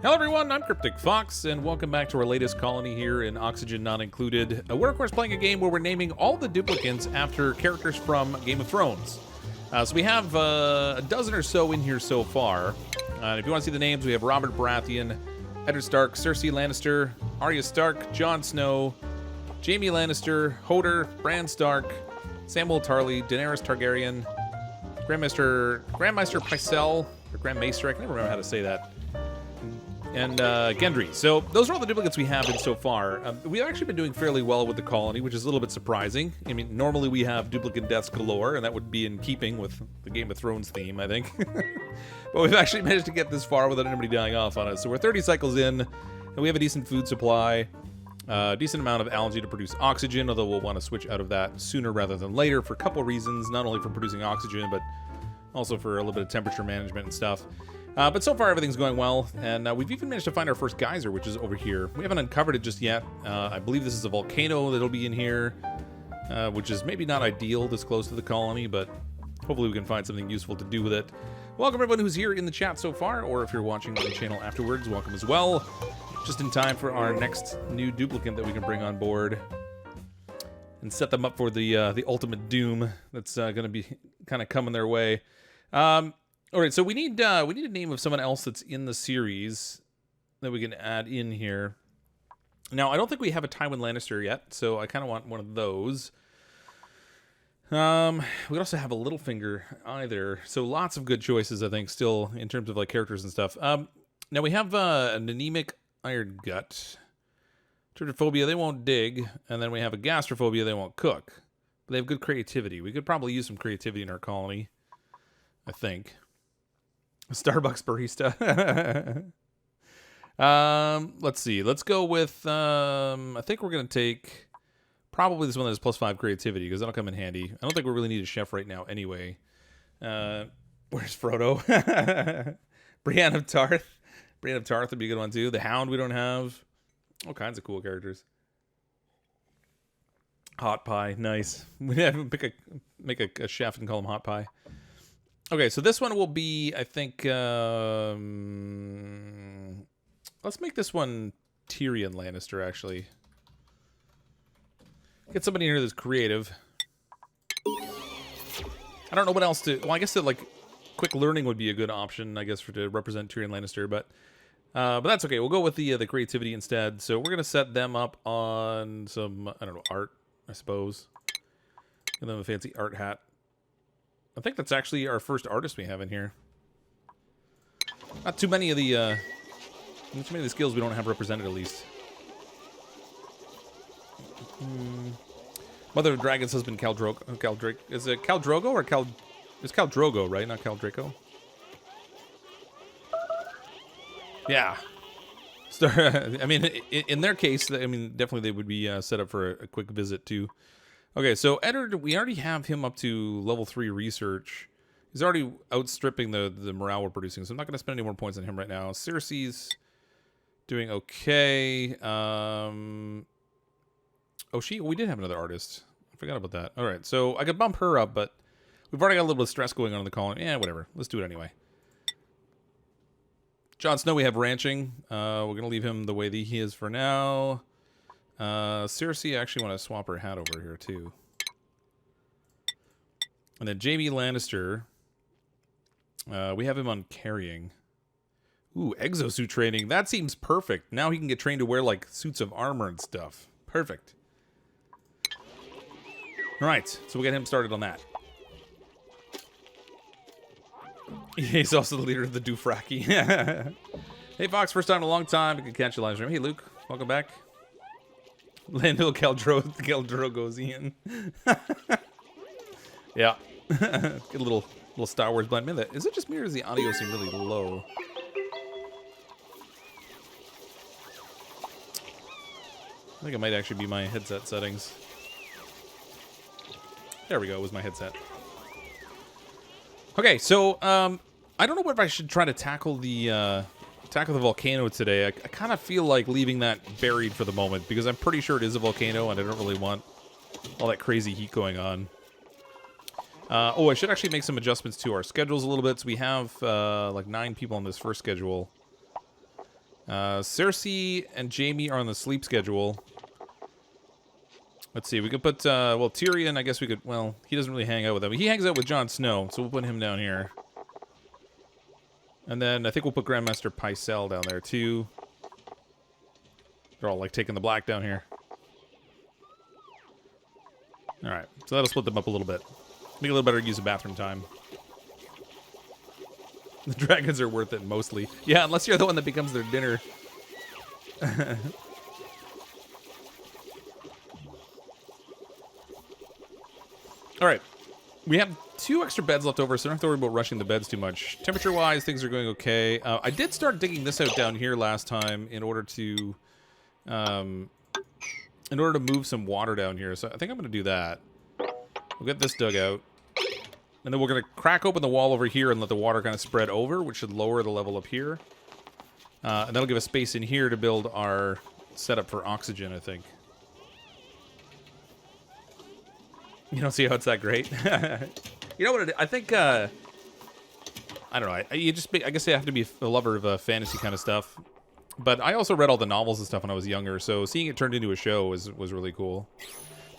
Hello everyone, I'm CrypticFox, and welcome back to our latest colony here in Oxygen Not Included. We're of course playing a game where we're naming all the duplicants after characters from Game of Thrones. So we have a dozen or so in here so far. If you want to see the names, we have Robert Baratheon, Eddard Stark, Cersei Lannister, Arya Stark, Jon Snow, Jaime Lannister, Hodor, Bran Stark, Samwell Tarly, Daenerys Targaryen, Grandmaster Pycelle, or Grandmaster, I can never remember how to say that, and Gendry. So those are all the duplicates we have in so far. We've actually been doing fairly well with the colony, which is a little bit surprising. I mean, normally we have duplicate deaths galore, and that would be in keeping with the Game of Thrones theme, I think. But we've actually managed to get this far without anybody dying off on us. So we're 30 cycles in, and we have a decent food supply, decent amount of algae to produce oxygen, although we'll want to switch out of that sooner rather than later for a couple reasons, not only for producing oxygen, but also for a little bit of temperature management and stuff. But so far, everything's going well, and we've even managed to find our first geyser, which is over here. We haven't uncovered it just yet. I believe this is a volcano that'll be in here, which is maybe not ideal this close to the colony, but hopefully we can find something useful to do with it. Welcome everyone who's here in the chat so far, or if you're watching on the channel afterwards, welcome as well. Just in time for our next new duplicant that we can bring on board and set them up for the ultimate doom that's going to be kind of coming their way. All right, so we need a name of someone else that's in the series that we can add in here. Now, I don't think we have a Tywin Lannister yet, so I kind of want one of those. We also have a Littlefinger either, so lots of good choices, I think, still in terms of like characters and stuff. Now we have an anemic iron gut, turdophobia, they won't dig, and then we have a gastrophobia, they won't cook. But they have good creativity. We could probably use some creativity in our colony, I think. Starbucks barista. Let's see. Let's go with, I think we're going to take probably this one that has +5 creativity, because that'll come in handy. I don't think we really need a chef right now anyway. Where's Frodo? Brienne of Tarth. Brienne of Tarth would be a good one too. The Hound we don't have. All kinds of cool characters. Hot Pie. Nice. We have to make a chef and call him Hot Pie. Okay, so this one will be, I think, let's make this one Tyrion Lannister, actually. Get somebody in here that's creative. I don't know what else to... Well, I guess that, like, quick learning would be a good option, I guess, to represent Tyrion Lannister, but that's okay. We'll go with the creativity instead. So we're going to set them up on some, I don't know, art, I suppose. Give them a fancy art hat. I think that's actually our first artist we have in here. Not too many of the skills we don't have represented, at least. Mother of Dragons husband Khal Drogo. Is it Khal Drogo or Khal? It's Khal Drogo, right? Not Khal Draco. Yeah. I mean, in their case, I mean, definitely they would be set up for a quick visit too. Okay, so Eddard, we already have him up to level 3 research. He's already outstripping the morale we're producing, so I'm not going to spend any more points on him right now. Cersei's doing okay. We did have another artist. I forgot about that. All right, so I could bump her up, but we've already got a little bit of stress going on in the colony. Yeah, whatever. Let's do it anyway. Jon Snow, we have ranching. We're going to leave him the way that he is for now. Cersei, I actually want to swap her hat over here, too. And then Jaime Lannister, we have him on carrying. Ooh, exosuit training. That seems perfect. Now he can get trained to wear, like, suits of armor and stuff. Perfect. All right, so we'll get him started on that. He's also the leader of the Dothraki. Hey, Fox, first time in a long time. I can catch you live stream. Hey, Luke, welcome back. Lando Caldrogosian. Yeah. Get a little Star Wars blend. Man, is it just me or does the audio seem really low? I think it might actually be my headset settings. There we go, it was my headset. Okay, so I don't know if I should try to tackle the volcano today. I kind of feel like leaving that buried for the moment because I'm pretty sure it is a volcano and I don't really want all that crazy heat going on. I should actually make some adjustments to our schedules a little bit. So we have like 9 people on this first schedule. Cersei and Jamie are on the sleep schedule. Let's see, we could put, well, Tyrion, I guess we could, well, he doesn't really hang out with them. He hangs out with Jon Snow, so we'll put him down here. And then I think we'll put Grandmaster Pycelle down there, too. They're all, like, taking the black down here. Alright, so that'll split them up a little bit. Make a little better use of bathroom time. The dragons are worth it, mostly. Yeah, unless you're the one that becomes their dinner. Alright. We have 2 extra beds left over, so don't have to worry about rushing the beds too much. Temperature-wise, things are going okay. I did start digging this out down here last time in order to move some water down here. So I think I'm going to do that. We'll get this dug out. And then we're going to crack open the wall over here and let the water kind of spread over, which should lower the level up here. And that'll give us space in here to build our setup for oxygen, I think. You don't see how it's that great? You know what I think, I don't know. I guess you have to be a lover of fantasy kind of stuff. But I also read all the novels and stuff when I was younger, so seeing it turned into a show was really cool.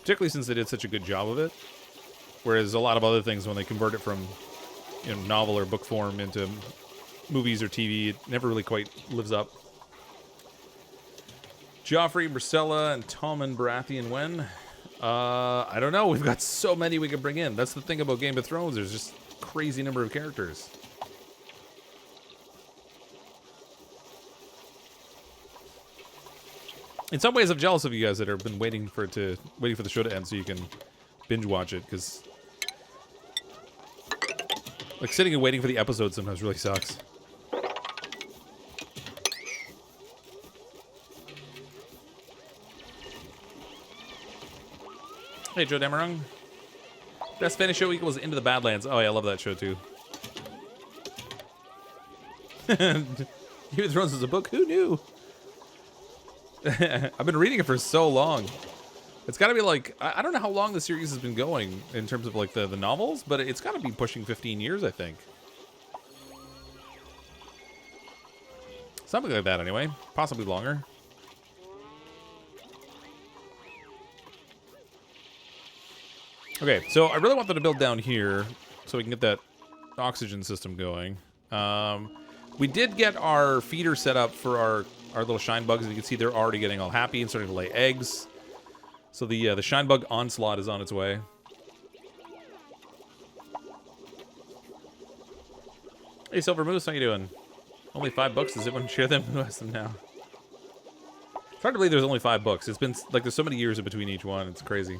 Particularly since they did such a good job of it. Whereas a lot of other things, when they convert it from novel or book form into movies or TV, it never really quite lives up. Joffrey, Myrcella, and Tommen, Baratheon, when? I don't know. We've got so many we can bring in. That's the thing about Game of Thrones. There's just a crazy number of characters. In some ways, I'm jealous of you guys that have been waiting for the show to end so you can binge watch it, because like sitting and waiting for the episode sometimes really sucks. Hey, Joe Damarung. Best Spanish show equals Into the Badlands. Oh, yeah, I love that show, too. Game of Thrones is a book? Who knew? I've been reading it for so long. It's got to be like, I don't know how long the series has been going in terms of like the novels, but it's got to be pushing 15 years, I think. Something like that, anyway. Possibly longer. Okay, so I really want them to build down here so we can get that oxygen system going. We did get our feeder set up for our little shine bugs, and you can see they're already getting all happy and starting to lay eggs. So the shine bug onslaught is on its way. Hey, Silver Moose, how you doing? Only 5 books. Does everyone share them? Who has them now? It's hard to believe there's only 5 books. It's been like there's so many years in between each one. It's crazy.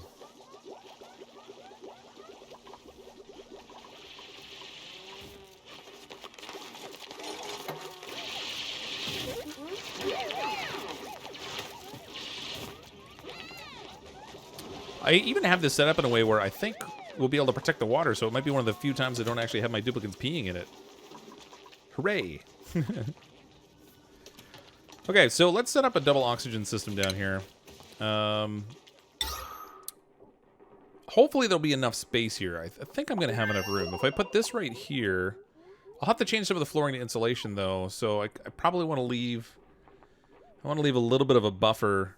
I even have this set up in a way where I think we'll be able to protect the water, so it might be one of the few times I don't actually have my duplicants peeing in it. Hooray! Okay, so let's set up a double oxygen system down here. Hopefully there'll be enough space here. I think I'm going to have enough room. If I put this right here, I'll have to change some of the flooring to insulation, though, so I probably want to leave... I want to leave a little bit of a buffer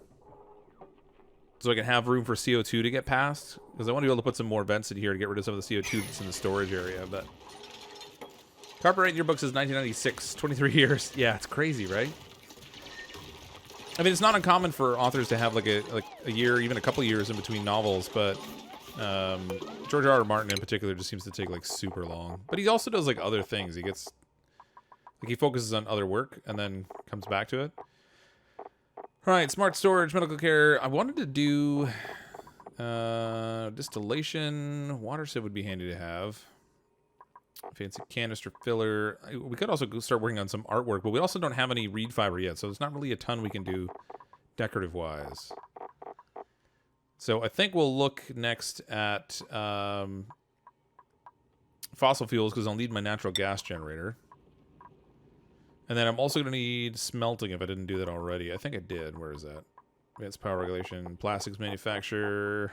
so I can have room for CO2 to get past, because I want to be able to put some more vents in here to get rid of some of the CO2 that's in the storage area. But Copyright in your book says 1996, 23 years. Yeah, it's crazy, right? I mean, it's not uncommon for authors to have like a year, even a couple years in between novels, but George R.R. Martin in particular just seems to take like super long. But he also does like other things. He gets like he focuses on other work and then comes back to it. All right, smart storage, medical care. I wanted to do distillation. Water sieve would be handy to have. Fancy canister filler. We could also start working on some artwork, but we also don't have any reed fiber yet, so there's not really a ton we can do decorative-wise. So I think we'll look next at fossil fuels, because I'll need my natural gas generator. And then I'm also going to need smelting if I didn't do that already. I think I did. Where is that? Advanced power regulation, plastics manufacture.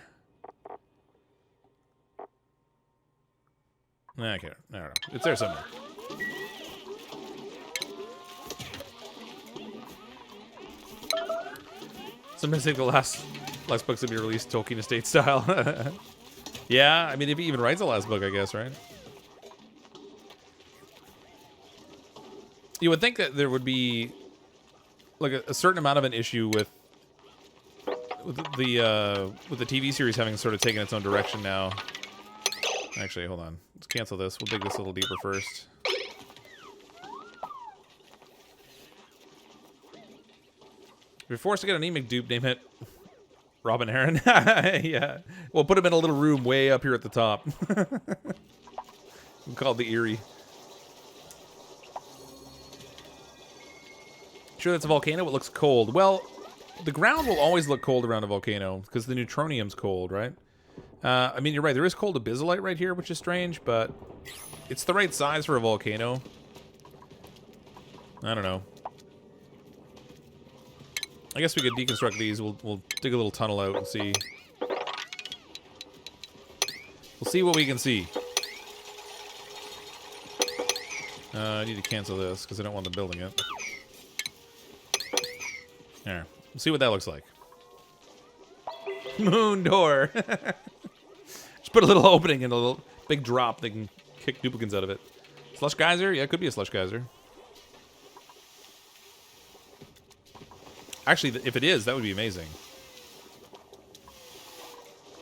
Okay, I don't know. It's there somewhere. Sometimes think the last books to be released Tolkien estate style. Yeah, I mean, if he even writes the last book, I guess, right? You would think that there would be like a certain amount of an issue with the TV series having sort of taken its own direction now. Actually, hold on. Let's cancel this. We'll dig this a little deeper first. If you're forced to get an anemic dupe, name it Robin Aaron. Yeah. We'll put him in a little room way up here at the top. Called the Eerie. Sure that's a volcano? It looks cold. Well, the ground will always look cold around a volcano because the neutronium's cold, right? I mean, you're right. There is cold abyssalite right here, which is strange, but it's the right size for a volcano. I don't know. I guess we could deconstruct these. We'll dig a little tunnel out and see. We'll see what we can see. I need to cancel this because I don't want them building it. There. We'll see what that looks like. Moon door. Just put a little opening and a little big drop. They can kick duplicants out of it. Slush geyser? Yeah, it could be a slush geyser. Actually, if it is, that would be amazing.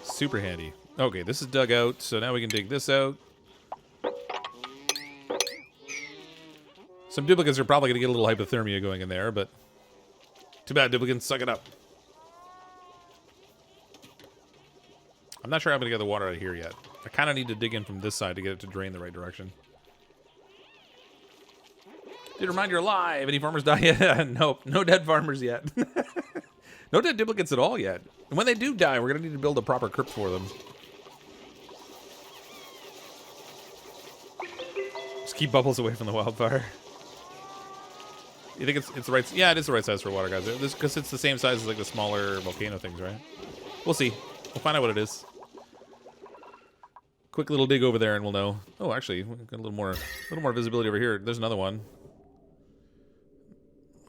Super handy. Okay, this is dug out, so now we can dig this out. Some duplicates are probably going to get a little hypothermia going in there, but too bad, duplicants. Suck it up. I'm not sure I'm going to get the water out of here yet. I kind of need to dig in from this side to get it to drain the right direction. Dude, remind you're alive. Any farmers die yet? Nope. No dead farmers yet. No dead duplicates at all yet. And when they do die, we're going to need to build a proper crypt for them. Just keep bubbles away from the wildfire. You think it's the right... Yeah, it is the right size for a water geyser. Because it's the same size as like the smaller volcano things, right? We'll see. We'll find out what it is. Quick little dig over there and we'll know. Oh, actually, we've got a little more visibility over here. There's another one.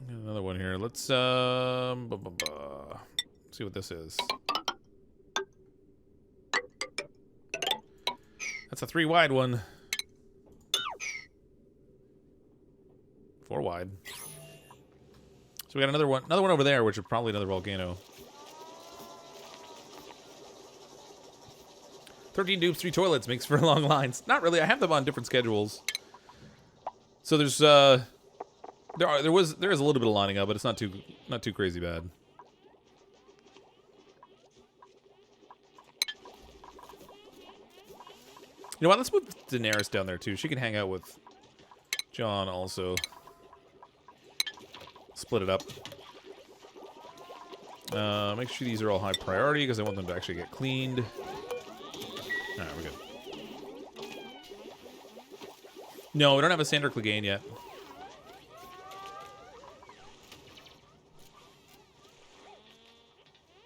Another one here. Let's see what this is. That's a 3 wide one. 4 wide. So we got another one over there, which is probably another volcano. 13 dupes, 3 toilets makes for long lines. Not really. I have them on different schedules. So there's there is a little bit of lining up, but it's not too crazy bad. You know what? Let's move Daenerys down there too. She can hang out with Jon also. Split it up. Make sure these are all high priority because I want them to actually get cleaned. Alright, we're good. No, we don't have a Sandor Clegane yet.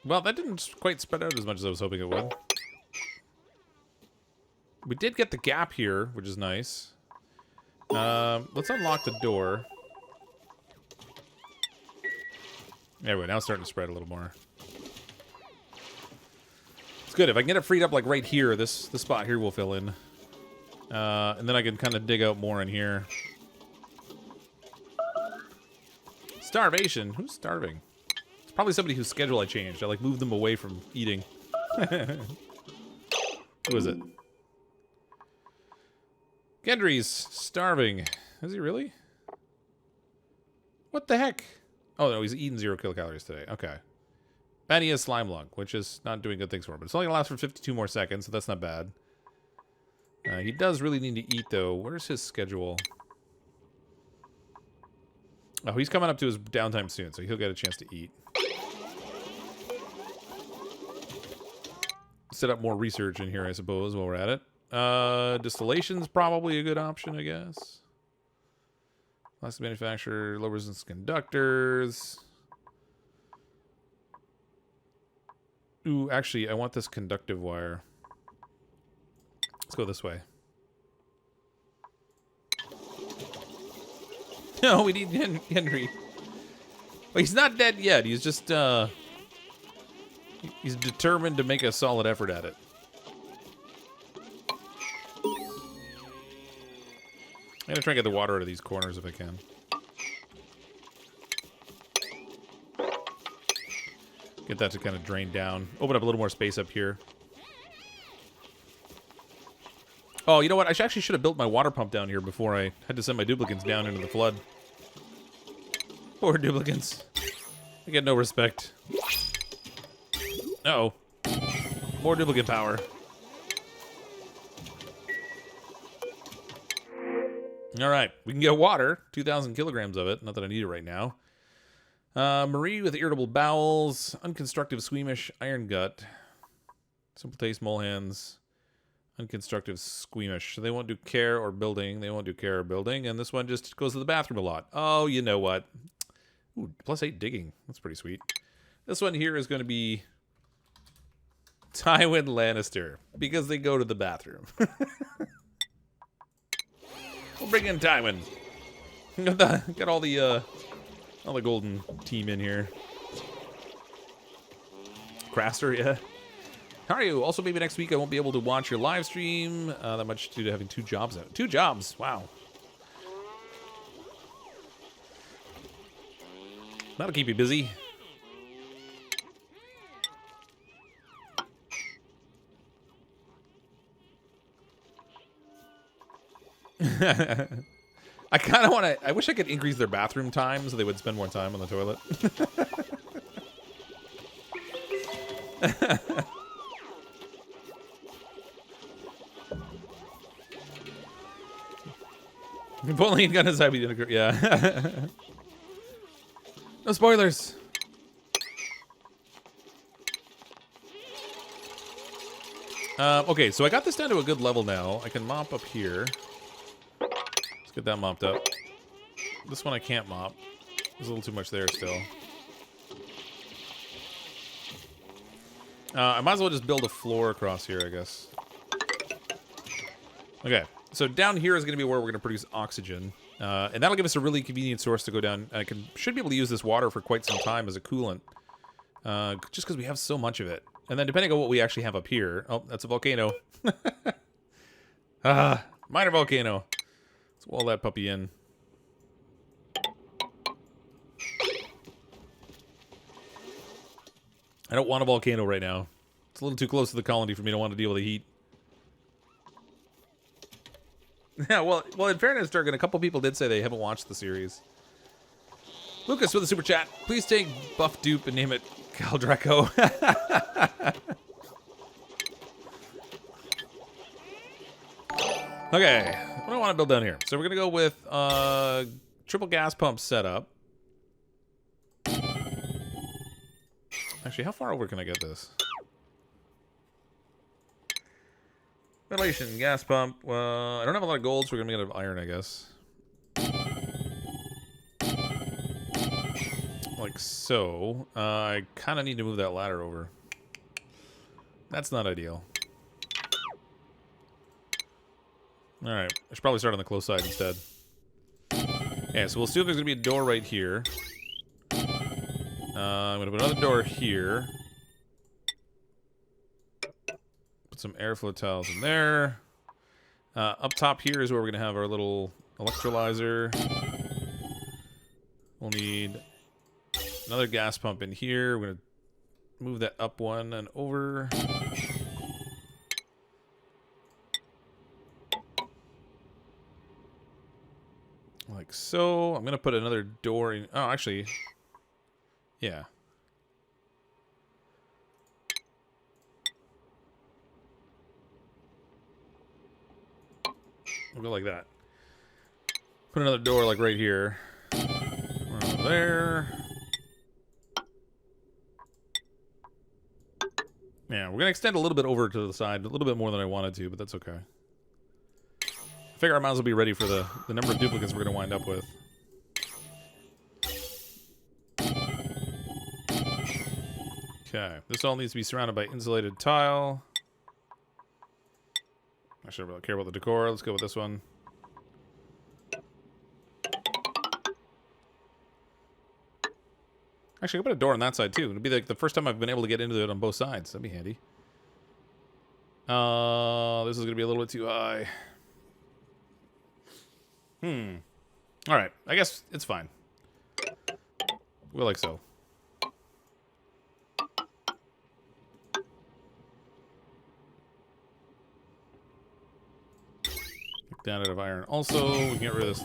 Well, that didn't quite spread out as much as I was hoping it would. We did get the gap here, which is nice. Let's unlock the door. There we go. Now it's starting to spread a little more. It's good. If I can get it freed up like right here, this spot here will fill in. And then I can kind of dig out more in here. Starvation. Who's starving? It's probably somebody whose schedule I changed. I like moved them away from eating. Who is it? Gendry's starving. Is he really? What the heck? Oh, no, he's eaten 0 kilocalories today. Okay. And he has slime lung, which is not doing good things for him. But it's only going to last for 52 more seconds, so that's not bad. He does really need to eat, though. Where's his schedule? Oh, he's coming up to his downtime soon, so he'll get a chance to eat. Set up more research in here, I suppose, while we're at it. Distillation's probably a good option, I guess. Plastic manufacturer, low resistance conductors. Ooh, actually, I want this conductive wire. Let's go this way. No, we need Henry. Well, he's not dead yet. He's just He's determined to make a solid effort at it. I'm gonna try and get the water out of these corners if I can. Get that to kind of drain down. Open up a little more space up here. Oh, you know what? I actually should have built my water pump down here before I had to send my duplicants down into the flood. Poor duplicants. They get no respect. Uh-oh. More duplicate power. Alright, we can get water. 2,000 kilograms of it. Not that I need it right now. Marie with irritable bowels. Unconstructive squeamish iron gut. Simple taste mole hands. Unconstructive squeamish. So they won't do care or building. They won't do care or building. And this one just goes to the bathroom a lot. Oh, you know what? Ooh, +8 digging. That's pretty sweet. This one here is going to be Tywin Lannister. Because they go to the bathroom. We'll bring in Tywin. Got all the golden team in here. Craster, yeah. How are you? Also, maybe next week I won't be able to watch your live stream. That much due to having 2 jobs out. 2 jobs! Wow. That'll keep you busy. I kind of want to... I wish I could increase their bathroom time so they would spend more time on the toilet. If only he'd got his side, yeah. No spoilers. Okay, so I got this down to a good level now. I can mop up here. Let's get that mopped up. This one I can't mop. There's a little too much there still. I might as well just build a floor across here, I guess. Okay, so down here is going to be where we're going to produce oxygen. And that'll give us a really convenient source to go down. I should be able to use this water for quite some time as a coolant. Just because we have so much of it. And then depending on what we actually have up here... Oh, that's a volcano. Minor volcano. Let's wall that puppy in. I don't want a volcano right now. It's a little too close to the colony for me to want to deal with the heat. Yeah, well, in fairness, Durgan, a couple people did say they haven't watched the series. Lucas with a super chat. Please take Buff Dupe and name it Cal Draco. Okay, what do I want to build down here? So we're gonna go with triple gas pump setup. Actually, how far over can I get this? Ventilation, gas pump. Well, I don't have a lot of gold, so we're gonna get an iron, I guess. Like so. I kind of need to move that ladder over. That's not ideal. Alright, I should probably start on the close side instead. Yeah, so we'll see if there's going to be a door right here. I'm going to put another door here. Put some airflow tiles in there. Up top here is where we're going to have our little electrolyzer. We'll need another gas pump in here. We're going to move that up one and over. Like so. I'm going to put another door in. Oh, actually. Yeah. We'll go like that. Put another door like right here. One over there. Yeah, we're going to extend a little bit over to the side. A little bit more than I wanted to, but that's okay. I figure I might as well be ready for the number of duplicates we're going to wind up with. Okay, this all needs to be surrounded by insulated tile. I should really care about the decor. Let's go with this one. Actually, I can put a door on that side, too. It'll be like the first time I've been able to get into it on both sides. That'd be handy. This is going to be a little bit too high. Alright, I guess it's fine. We'll like so. Down out of iron. Also, we can get rid of this.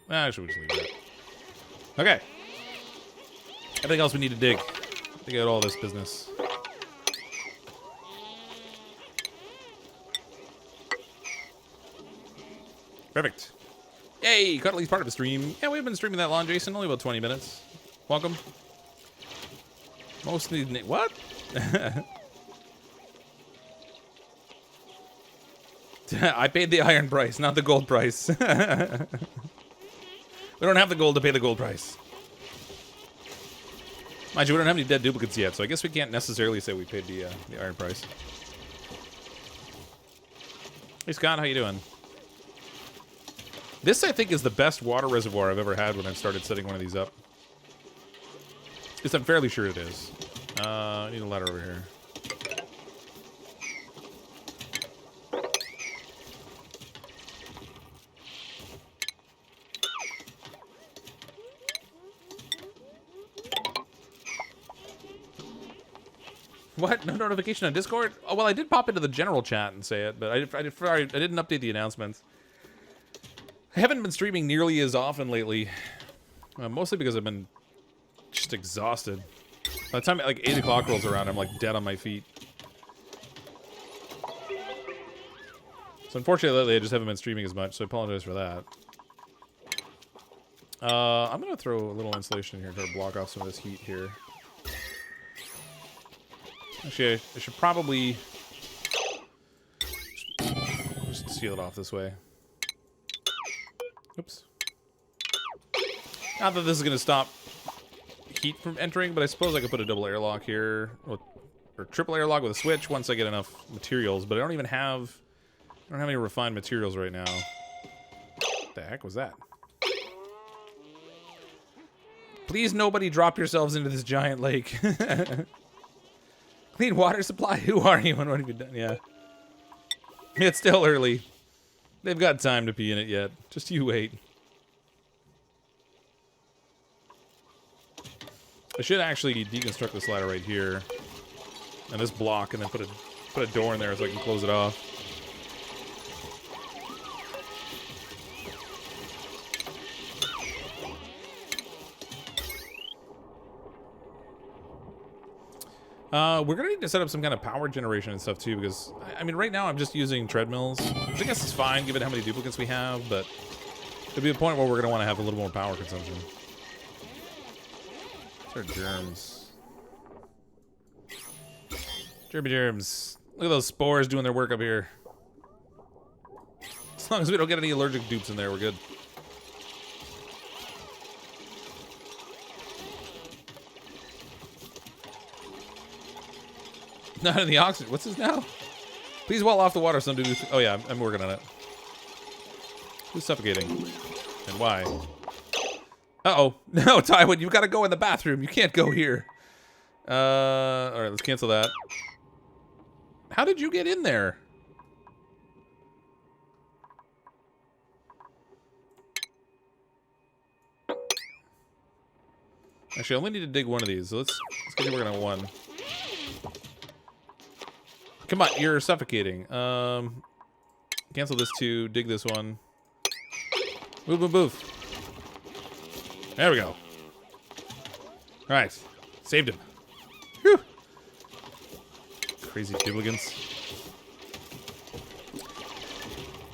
Actually, we just leave that. Okay. Everything else we need to dig. Dig out all this business. Perfect. Yay! Caught at least part of the stream. Yeah, we've been streaming that long, Jason. Only about 20 minutes. Welcome. Mostly... What? I paid the iron price, not the gold price. We don't have the gold to pay the gold price. Mind you, we don't have any dead duplicates yet, so I guess we can't necessarily say we paid the iron price. Hey, Scott, how you doing? This, I think, is the best water reservoir I've ever had when I've started setting one of these up. At least I'm fairly sure it is. I need a ladder over here. What? No notification on Discord? Oh, well, I did pop into the general chat and say it, but I didn't update the announcements. I haven't been streaming nearly as often lately. Mostly because I've been just exhausted. By the time like 8 o'clock rolls around, I'm like dead on my feet. So unfortunately lately I just haven't been streaming as much, so I apologize for that. I'm going to throw a little insulation in here to block off some of this heat here. Actually, I should probably just seal it off this way. Oops. Not that this is going to stop heat from entering, but I suppose I could put a double airlock here. Or triple airlock with a switch once I get enough materials, but I don't have any refined materials right now. What the heck was that? Please nobody drop yourselves into this giant lake. Clean water supply? Who are you and what have you done? Yeah. It's still early. They've got time to pee in it yet. Just you wait. I should actually deconstruct this ladder right here. And this block, and then put a door in there so I can close it off. We're gonna need to set up some kind of power generation and stuff too, because I mean right now I'm just using treadmills, which I guess is fine given how many duplicates we have, but there'll be a point where we're gonna want to have a little more power consumption. These are germs. Germy germs. Look at those spores doing their work up here. As long as we don't get any allergic dupes in there, we're good. Not in the oxygen. What's this now? Please wall off the water, some dude. Oh yeah, I'm working on it. Who's suffocating? And why? Uh-oh. No, Tywin, you've got to go in the bathroom. You can't go here. Alright, let's cancel that. How did you get in there? Actually, I only need to dig one of these. So let's get working on one. Come on, you're suffocating. Cancel this too. Dig this one. Move, move, move. There we go. Alright. Saved him. Whew. Crazy duplicants.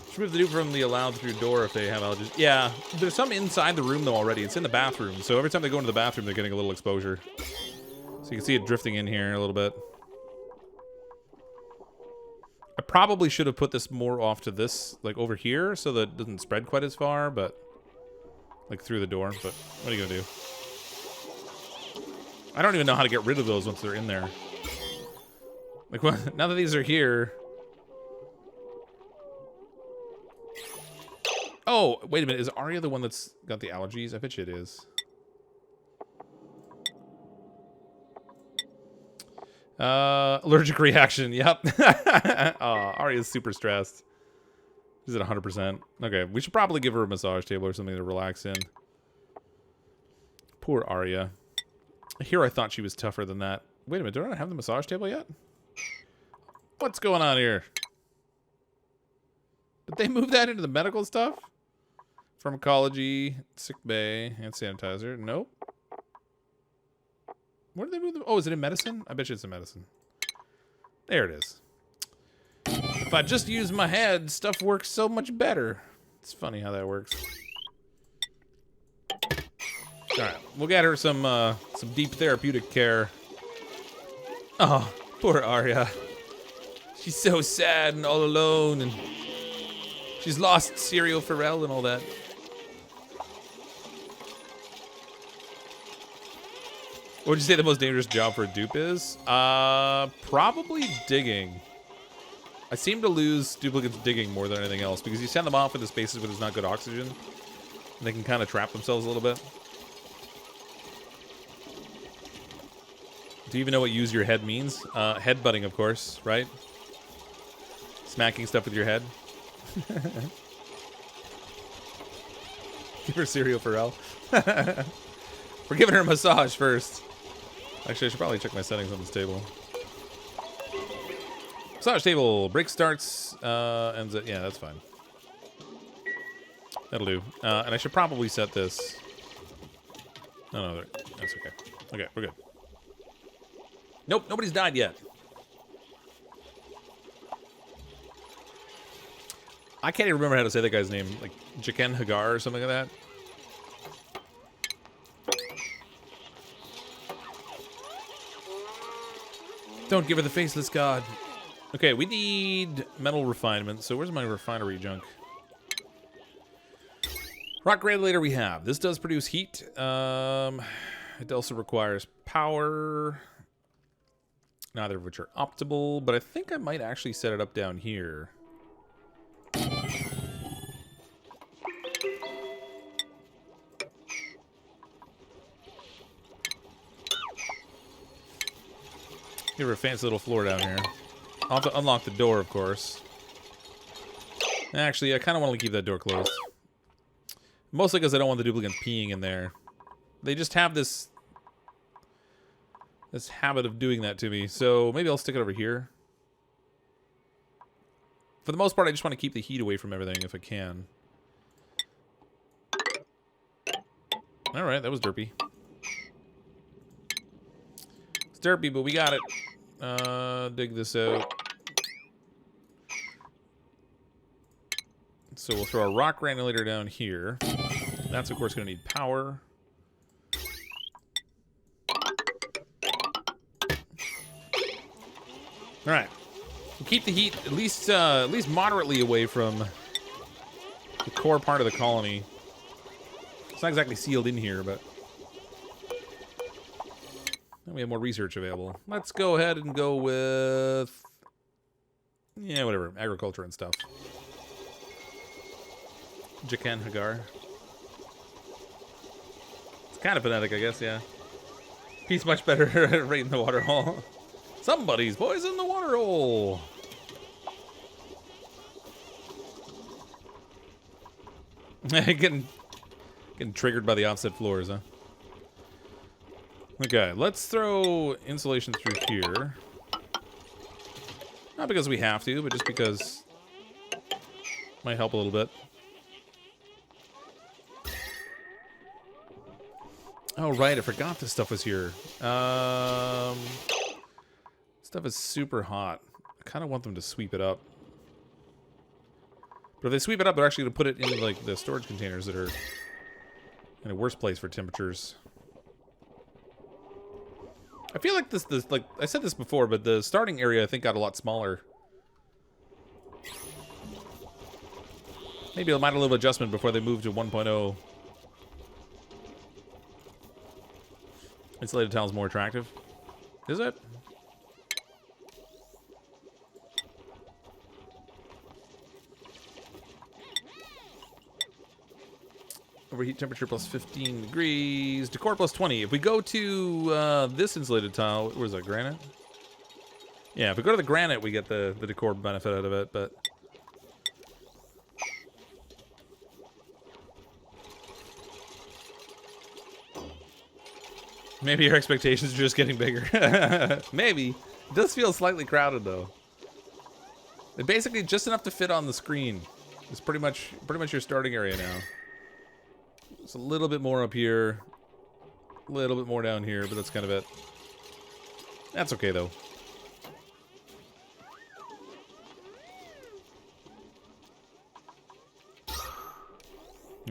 Just remove the dupe from the allowed through door if they have allergies. Yeah, there's some inside the room though already. It's in the bathroom. So every time they go into the bathroom, they're getting a little exposure. So you can see it drifting in here a little bit. I probably should have put this more off to this, like over here, so that it doesn't spread quite as far, but like through the door. But what are you gonna do? I don't even know how to get rid of those once they're in there. Like, what? Now that these are here. Oh, wait a minute. Is Arya the one that's got the allergies? I bet you it is. Allergic reaction. Yep. Oh, Arya's super stressed. She's at 100%. Okay, we should probably give her a massage table or something to relax in. Poor Arya. Here I thought she was tougher than that. Wait a minute, do I not have the massage table yet? What's going on here? Did they move that into the medical stuff? Pharmacology, sick bay, hand sanitizer. Nope. Where did they move them? Oh, is it in medicine? I bet you it's in medicine. There it is. If I just use my head, stuff works so much better. It's funny how that works. Alright, we'll get her some deep therapeutic care. Oh, poor Arya. She's so sad and all alone, and she's lost Serial Pharrell and all that. What would you say the most dangerous job for a dupe is? Probably digging. I seem to lose duplicates digging more than anything else because you send them off into spaces where there's not good oxygen, and they can kind of trap themselves a little bit. Do you even know what use your head means? Headbutting, of course, right? Smacking stuff with your head. Give her Serial Pharrell. We're giving her a massage first. Actually, I should probably check my settings on this table. Massage table. Break starts. Ends at... Yeah, that's fine. That'll do. And I should probably set this... No, that's okay. Okay, we're good. Nope, nobody's died yet. I can't even remember how to say that guy's name. Like, Jaken Hagar or something like that. Don't give her the faceless god. Okay, we need metal refinement. So where's my refinery junk? Rock granulator we have. This does produce heat. It also requires power. Neither of which are optimal, but I think I might actually set it up down here. Give her a fancy little floor down here. I'll have to unlock the door, of course. Actually, I kind of want to keep that door closed. Mostly because I don't want the duplicant peeing in there. They just have this habit of doing that to me. So maybe I'll stick it over here. For the most part, I just want to keep the heat away from everything if I can. Alright, that was derpy. It's derpy, but we got it. Dig this out. So we'll throw a rock granulator down here. That's, of course, going to need power. All right, we'll keep the heat at least moderately away from the core part of the colony. It's not exactly sealed in here, but then we have more research available. Let's go ahead and go with, yeah, whatever, agriculture and stuff. Jaken Hagar. It's kind of phonetic, I guess, yeah. He's much better right in the water hole. Somebody's poisoned the water hole. getting triggered by the offset floors, huh? Okay, let's throw insulation through here. Not because we have to, but just because it might help a little bit. Oh, right, I forgot this stuff was here. Stuff is super hot. I kind of want them to sweep it up. But if they sweep it up, they're actually going to put it in like the storage containers that are in a worse place for temperatures. I feel like this like I said this before, but the starting area I think got a lot smaller. Maybe it might have a little adjustment before they moved to 1.0. Insulated tile is more attractive. Is it? Overheat temperature plus 15 degrees. Decor plus 20. If we go to this insulated tile, where's that, granite? Yeah, if we go to the granite, we get the decor benefit out of it, but... Maybe your expectations are just getting bigger. Maybe. It does feel slightly crowded, though. It's basically just enough to fit on the screen. It's pretty much your starting area now. It's a little bit more up here. A little bit more down here, but that's kind of it. That's okay, though.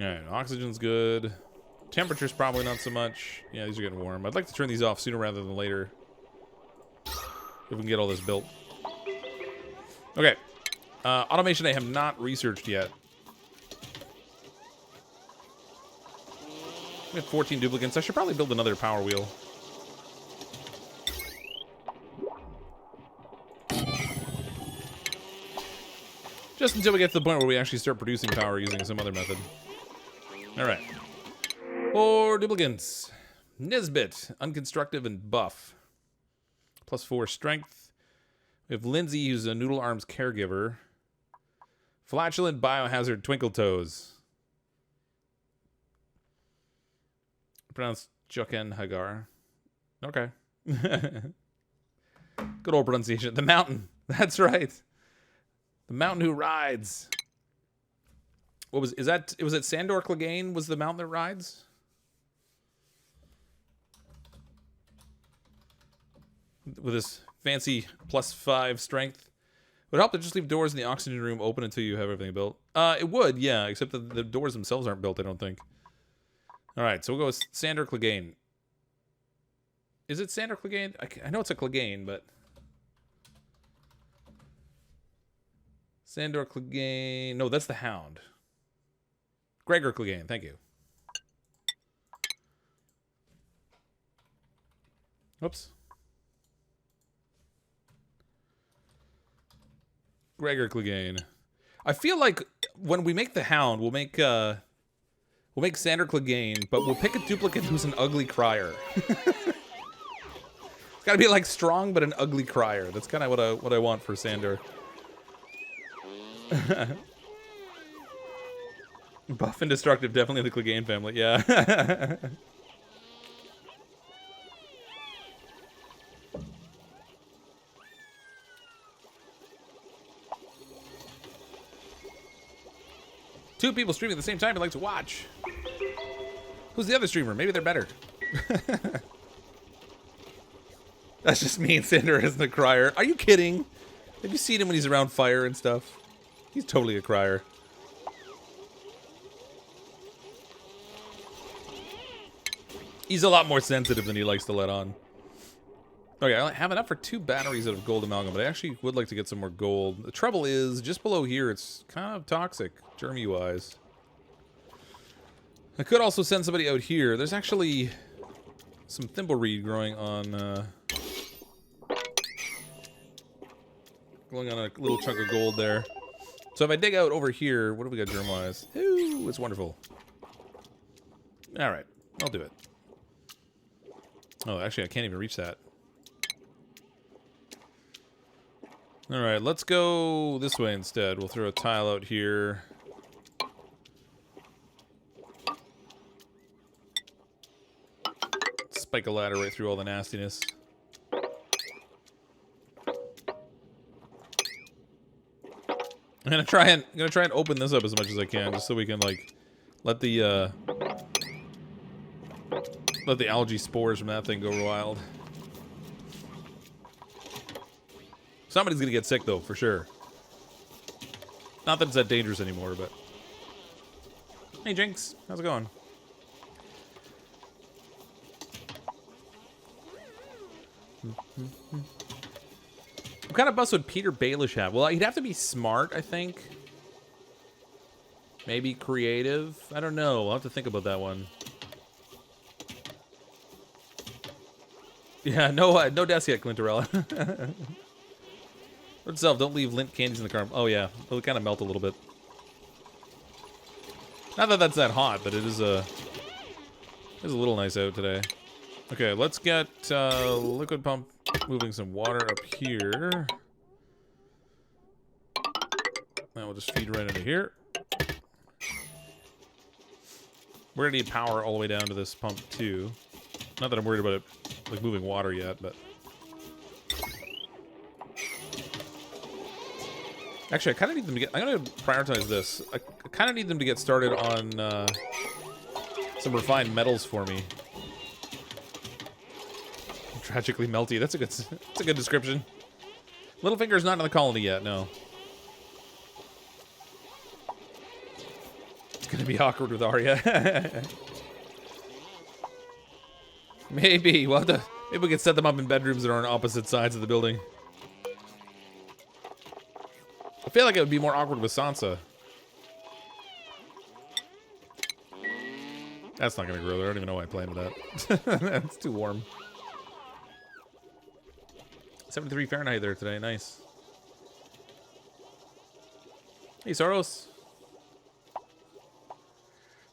Alright, oxygen's good. Temperature's probably not so much. Yeah, these are getting warm. I'd like to turn these off sooner rather than later. If we can get all this built. Okay. Automation I have not researched yet. We have 14 duplicants. I should probably build another power wheel. Just until we get to the point where we actually start producing power using some other method. Alright. 4 duplicants. Nisbet, unconstructive and buff. +4 strength. We have Lindsay, who's a Noodle Arms caregiver. Flatulent biohazard Twinkle Toes. Pronounced Joken Hagar. Okay. Good old pronunciation. The mountain. That's right. The mountain who rides. What was, is that, was it Sandor Clegane was the mountain that rides? With his fancy +5 strength. Would help to just leave doors in the oxygen room open until you have everything built. It would, yeah, except that the doors themselves aren't built, I don't think. Alright, so we'll go with Sandor Clegane. Is it Sandor Clegane? I know it's a Clegane, but... Sandor Clegane... No, that's the Hound. Gregor Clegane, thank you. Whoops. Gregor Clegane. I feel like when we make the Hound, we'll make Sandor Clegane, but we'll pick a duplicate who's an ugly crier. It's gotta be like strong, but an ugly crier. That's kind of what I want for Sandor. Buff and destructive, definitely the Clegane family. Yeah. Two people streaming at the same time I'd like to watch. Who's the other streamer? Maybe they're better. That's just me and Sandor isn't a crier. Are you kidding? Have you seen him when he's around fire and stuff? He's totally a crier. He's a lot more sensitive than he likes to let on. Okay, I have enough for 2 batteries out of gold amalgam, but I actually would like to get some more gold. The trouble is, just below here, it's kind of toxic, germy-wise. I could also send somebody out here. There's actually some thimbleweed growing on a little chunk of gold there. So if I dig out over here, what do we got germ-wise? Ooh, it's wonderful. Alright, I'll do it. Oh, actually, I can't even reach that. Alright, let's go this way instead. We'll throw a tile out here. Spike a ladder right through all the nastiness. I'm gonna try and open this up as much as I can, just so we can like let the algae spores from that thing go wild. Somebody's gonna get sick though, for sure. Not that it's that dangerous anymore, but... Hey Jinx, how's it going? What kind of bus would Peter Baelish have? Well, he'd have to be smart, I think. Maybe creative? I don't know. I'll have to think about that one. Yeah, no deaths yet, Clintorella. Itself, don't leave lint candies in the car. Oh yeah, it'll kind of melt a little bit. Not that that's that hot, but it is a little nice out today. Okay, let's get liquid pump moving some water up here. Now we'll just feed right into here. We're gonna need power all the way down to this pump too. Not that I'm worried about it, like, moving water yet, but... Actually, I kind of need them to get... I'm going to prioritize this. I kind of need them to get started on some refined metals for me. Tragically melty. That's a good description. Littlefinger's not in the colony yet, no. It's going to be awkward with Arya. Maybe. Maybe we can set them up in bedrooms that are on opposite sides of the building. I feel like it would be more awkward with Sansa. That's not going to grow there. I don't even know why I planted that. It's too warm. 73 Fahrenheit there today. Nice. Hey, Soros.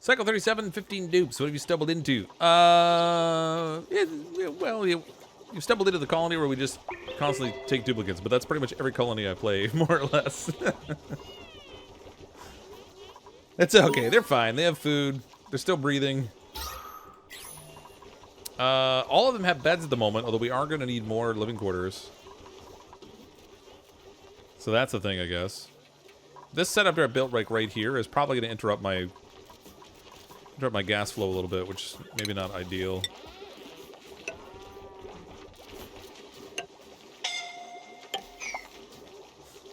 Cycle 37, 15 dupes. What have you stumbled into? Well, you've stumbled into the colony where we just constantly take duplicates, but that's pretty much every colony I play, more or less. It's okay. They're fine. They have food. They're still breathing. All of them have beds at the moment, although we are going to need more living quarters. So that's the thing, I guess. This setup that I built right here is probably going to interrupt my gas flow a little bit, which is maybe not ideal.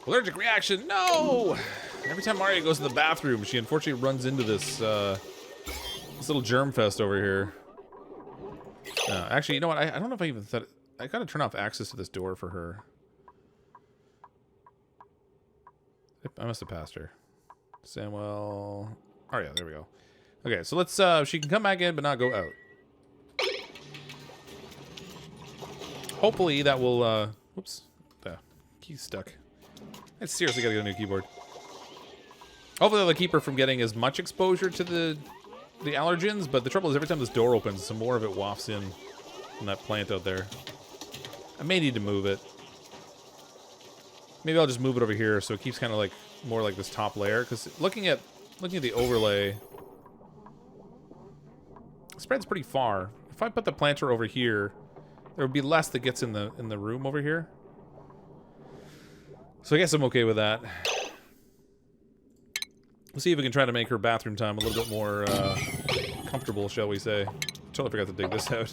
Allergic reaction, no! Every time Mario goes to the bathroom, she unfortunately runs into this this little germ fest over here. Actually, you know what? I don't know if I even thought... I gotta turn off access to this door for her. I must have passed her. Samuel... Oh yeah, there we go. Okay, so let's... she can come back in, but not go out. Hopefully that will... Whoops. The key's stuck. I seriously gotta get a new keyboard. Hopefully that'll keep her from getting as much exposure to the allergens, but the trouble is every time this door opens, some more of it wafts in from that plant out there. I may need to move it. Maybe I'll just move it over here so it keeps kind of like more like this top layer, because looking at the overlay, it spreads pretty far. If I put the planter over here, there would be less that gets in the room over here. So I guess I'm okay with that. We'll see if we can try to make her bathroom time a little bit more comfortable, shall we say. Totally forgot to dig this out.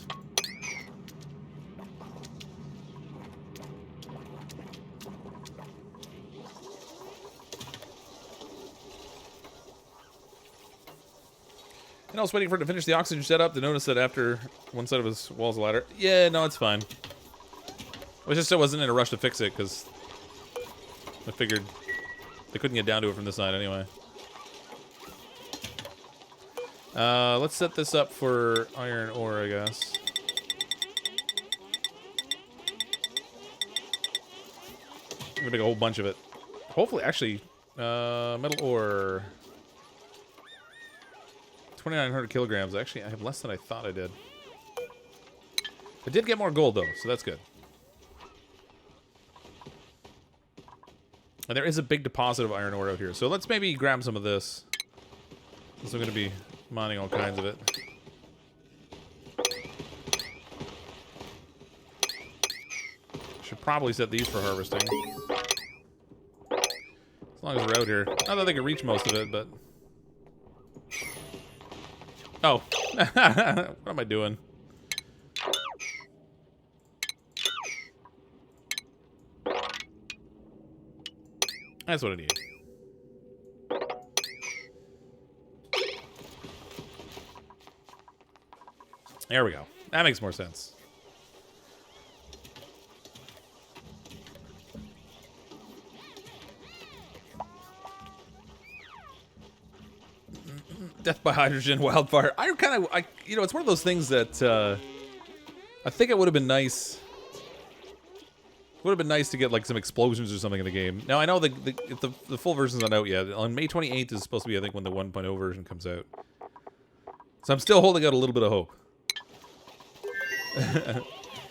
And I was waiting for it to finish the oxygen setup to notice that after one side of his wall's a ladder. Yeah, no, it's fine. I just still wasn't in a rush to fix it, because I figured they couldn't get down to it from this side anyway. Let's set this up for iron ore, I guess. I'm gonna make a whole bunch of it. Hopefully, actually, metal ore. 2,900 kilograms. Actually, I have less than I thought I did. I did get more gold, though, so that's good. And there is a big deposit of iron ore out here, so let's maybe grab some of this. Since I'm going to be mining all kinds of it. Should probably set these for harvesting. As long as we're out here. Not that they can reach most of it, but... Oh. What am I doing? That's what I need. There we go. That makes more sense. Death by hydrogen, wildfire. You know, it's one of those things that I think it would have been nice. Would have been nice to get like some explosions or something in the game. Now I know the full version's not out yet. On May 28th is supposed to be, I think, when the 1.0 version comes out. So I'm still holding out a little bit of hope.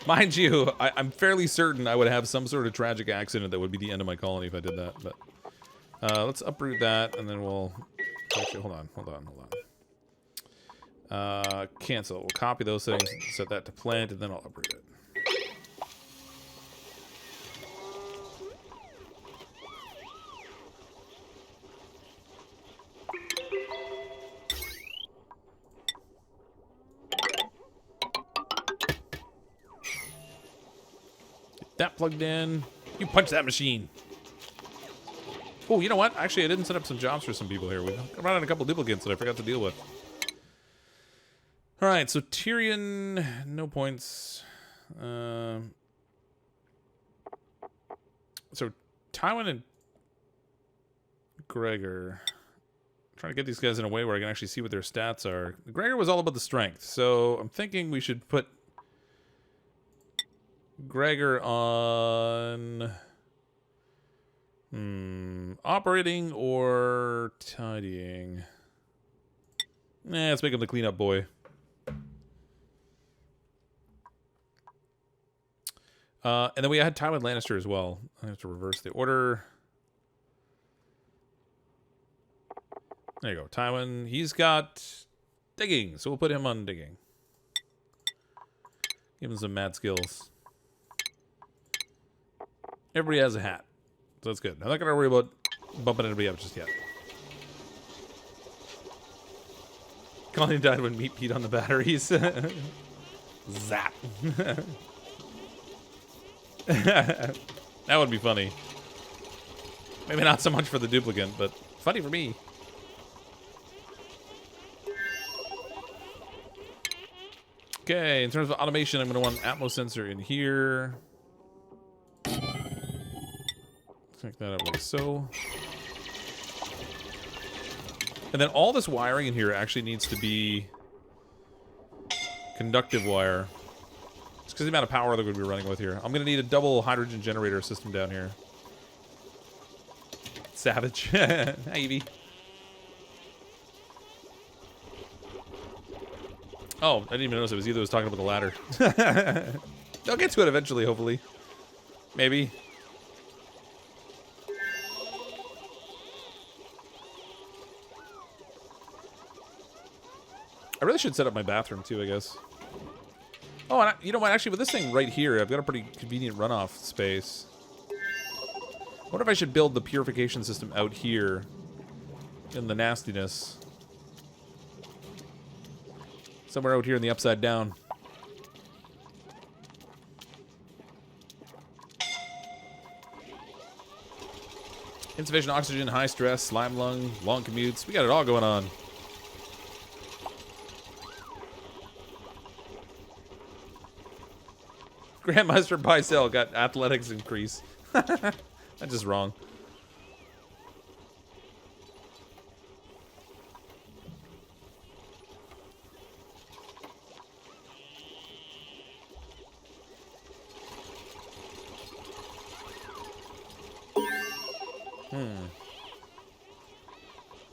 Mind you, I'm fairly certain I would have some sort of tragic accident that would be the end of my colony if I did that. But let's uproot that, and then we'll... Actually, hold on. Cancel. We'll copy those things, set that to plant, and then I'll uproot it. Get that plugged in. You punch that machine. Oh, you know what? Actually, I didn't set up some jobs for some people here. We've run out a couple duplicants that I forgot to deal with. All right, so Tyrion, no points. So Tywin and Gregor. I'm trying to get these guys in a way where I can actually see what their stats are. Gregor was all about the strength, so I'm thinking we should put Gregor on operating or tidying. Let's make him the cleanup boy. And then we had Tywin Lannister as well. I have to reverse the order. There you go. Tywin, he's got digging, so we'll put him on digging. Give him some mad skills. Everybody has a hat, so that's good. I'm not going to worry about bumping anybody up just yet. Colin died when meat peed on the batteries. Zap. That would be funny. Maybe not so much for the duplicant, but funny for me. Okay, in terms of automation, I'm going to want an Atmos sensor in here. Check that out like so. And then all this wiring in here actually needs to be conductive wire. Just because of the amount of power they're going to be running with here. I'm going to need a double hydrogen generator system down here. Savage. Hi, Evie. Oh, I didn't even notice it was either was talking about the ladder. I'll get to it eventually, hopefully. Maybe. I really should set up my bathroom too, I guess. Oh, and you know what? Actually, with this thing right here, I've got a pretty convenient runoff space. I wonder if I should build the purification system out here in the nastiness. Somewhere out here in the upside down. Insufficient oxygen, high stress, slime lung, long commutes. We got it all going on. Grandmaster Bicel got athletics increase. That's just wrong.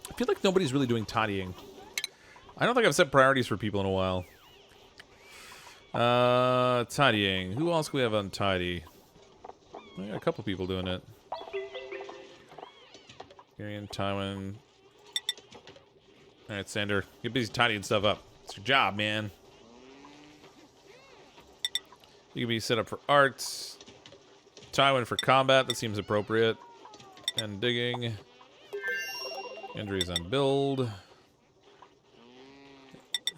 I feel like nobody's really doing tidying. I don't think I've set priorities for people in a while. Tidying. Who else can we have untidy? I got a couple people doing it. Tyrion, Tywin. Alright, Sander. Get busy tidying stuff up. It's your job, man. You can be set up for arts. Tywin for combat. That seems appropriate. And digging. Injuries on build.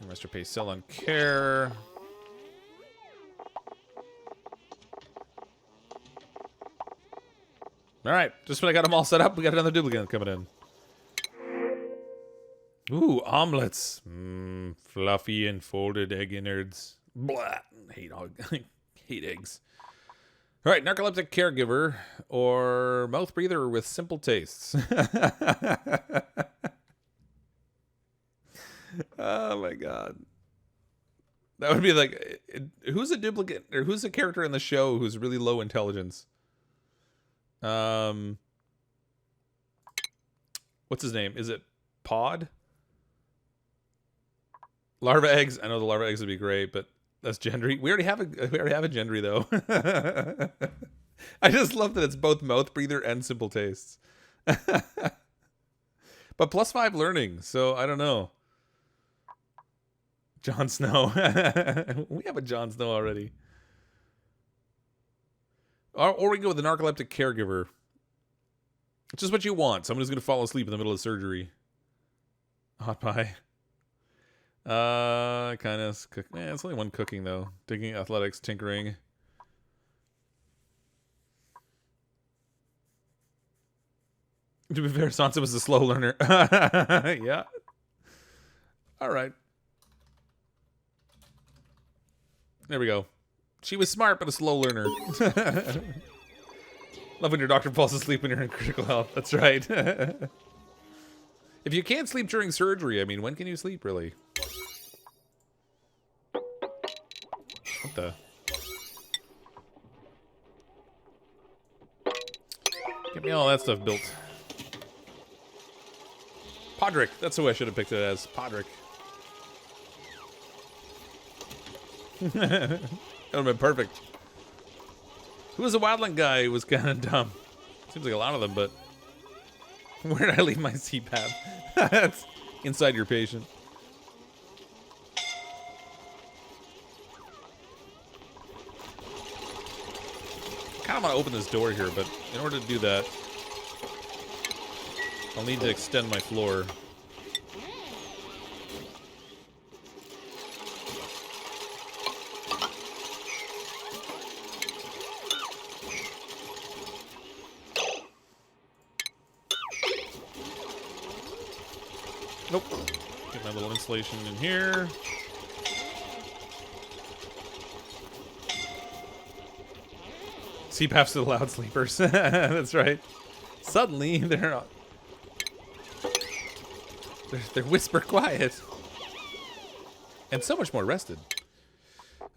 Mr. Pay sell on care. Alright, just when I got them all set up, we got another duplicant coming in. Ooh, omelets. Fluffy and folded egg innards. Blah. Hate eggs. Alright, narcoleptic caregiver or mouth breather with simple tastes. Oh my god. That would be like, who's a duplicate, or who's a character in the show who's really low intelligence? What's his name? Is it Pod? Larva eggs. I know the larva eggs would be great, but That's Gendry. We already have a Gendry though. I just love that it's both mouth breather and simple tastes. But +5 learning, so I don't know. Jon Snow. We have a Jon Snow already. Or we can go with the narcoleptic caregiver. Which is what you want. Someone who's going to fall asleep in the middle of surgery. Hot pie. Kind of cook. It's only one cooking though. Digging, athletics, tinkering. To be fair, Sansa was a slow learner. Yeah. All right. There we go. She was smart, but a slow learner. Love when your doctor falls asleep when you're in critical health. That's right. If you can't sleep during surgery, I mean, when can you sleep, really? What the? Get me all that stuff built. Podrick. That's who I should have picked it as. Podrick. That would have been perfect. Who was the wildling guy who was kind of dumb? Seems like a lot of them, but... Where did I leave my CPAP? That's inside your patient. I kind of want to open this door here, but in order to do that, I'll need to extend my floor. Nope. Get my little insulation in here. CPAP's to the loud sleepers. That's right. Suddenly, they're whisper quiet. And so much more rested.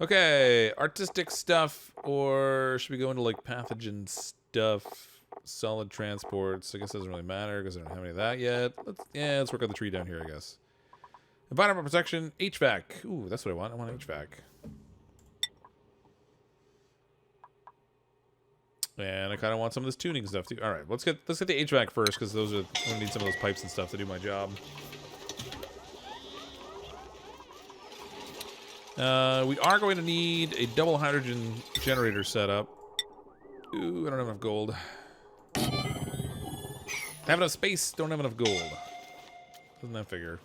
Okay, artistic stuff, or should we go into like pathogen stuff? Solid transports. I guess it doesn't really matter because I don't have any of that yet. Let's work on the tree down here, I guess. Environmental protection, HVAC. Ooh, that's what I want. I want HVAC. And I kind of want some of this tuning stuff too. All right, let's get the HVAC first because I'm gonna need some of those pipes and stuff to do my job. We are going to need a double hydrogen generator setup. Ooh, I don't have enough gold. Have enough space, don't have enough gold. Doesn't that figure?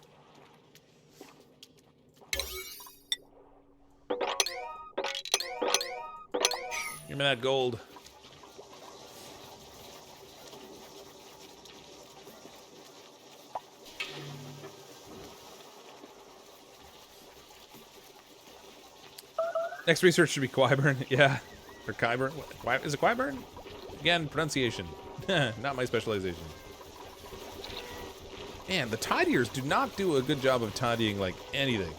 Give me that gold. Next research should be Qyburn. Yeah. Or Qyburn. Is it Qyburn? Again, pronunciation. Not my specialization. Man, the tidiers do not do a good job of tidying, like, anything.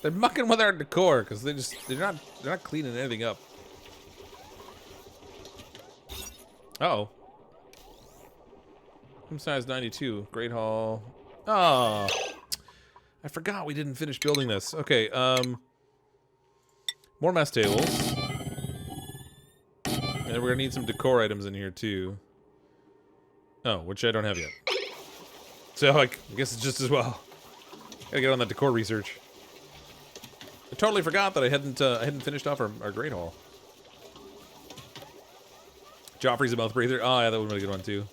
They're mucking with our decor, because they're not cleaning anything up. Uh-oh. Room size 92. Great Hall. Oh. I forgot we didn't finish building this. Okay, more mess tables. And we're gonna need some decor items in here too. Oh, which I don't have yet. So I guess it's just as well. Gotta get on that decor research. I totally forgot that I hadn't finished off our Great Hall. Joffrey's a mouth breather. Oh yeah, that would have been a good one too.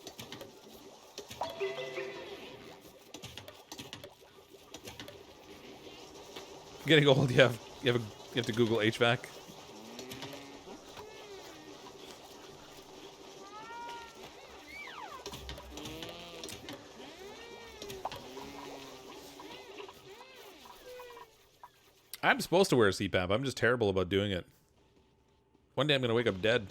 Getting old, you have to Google HVAC. I'm supposed to wear a CPAP. I'm just terrible about doing it. One day I'm gonna wake up dead.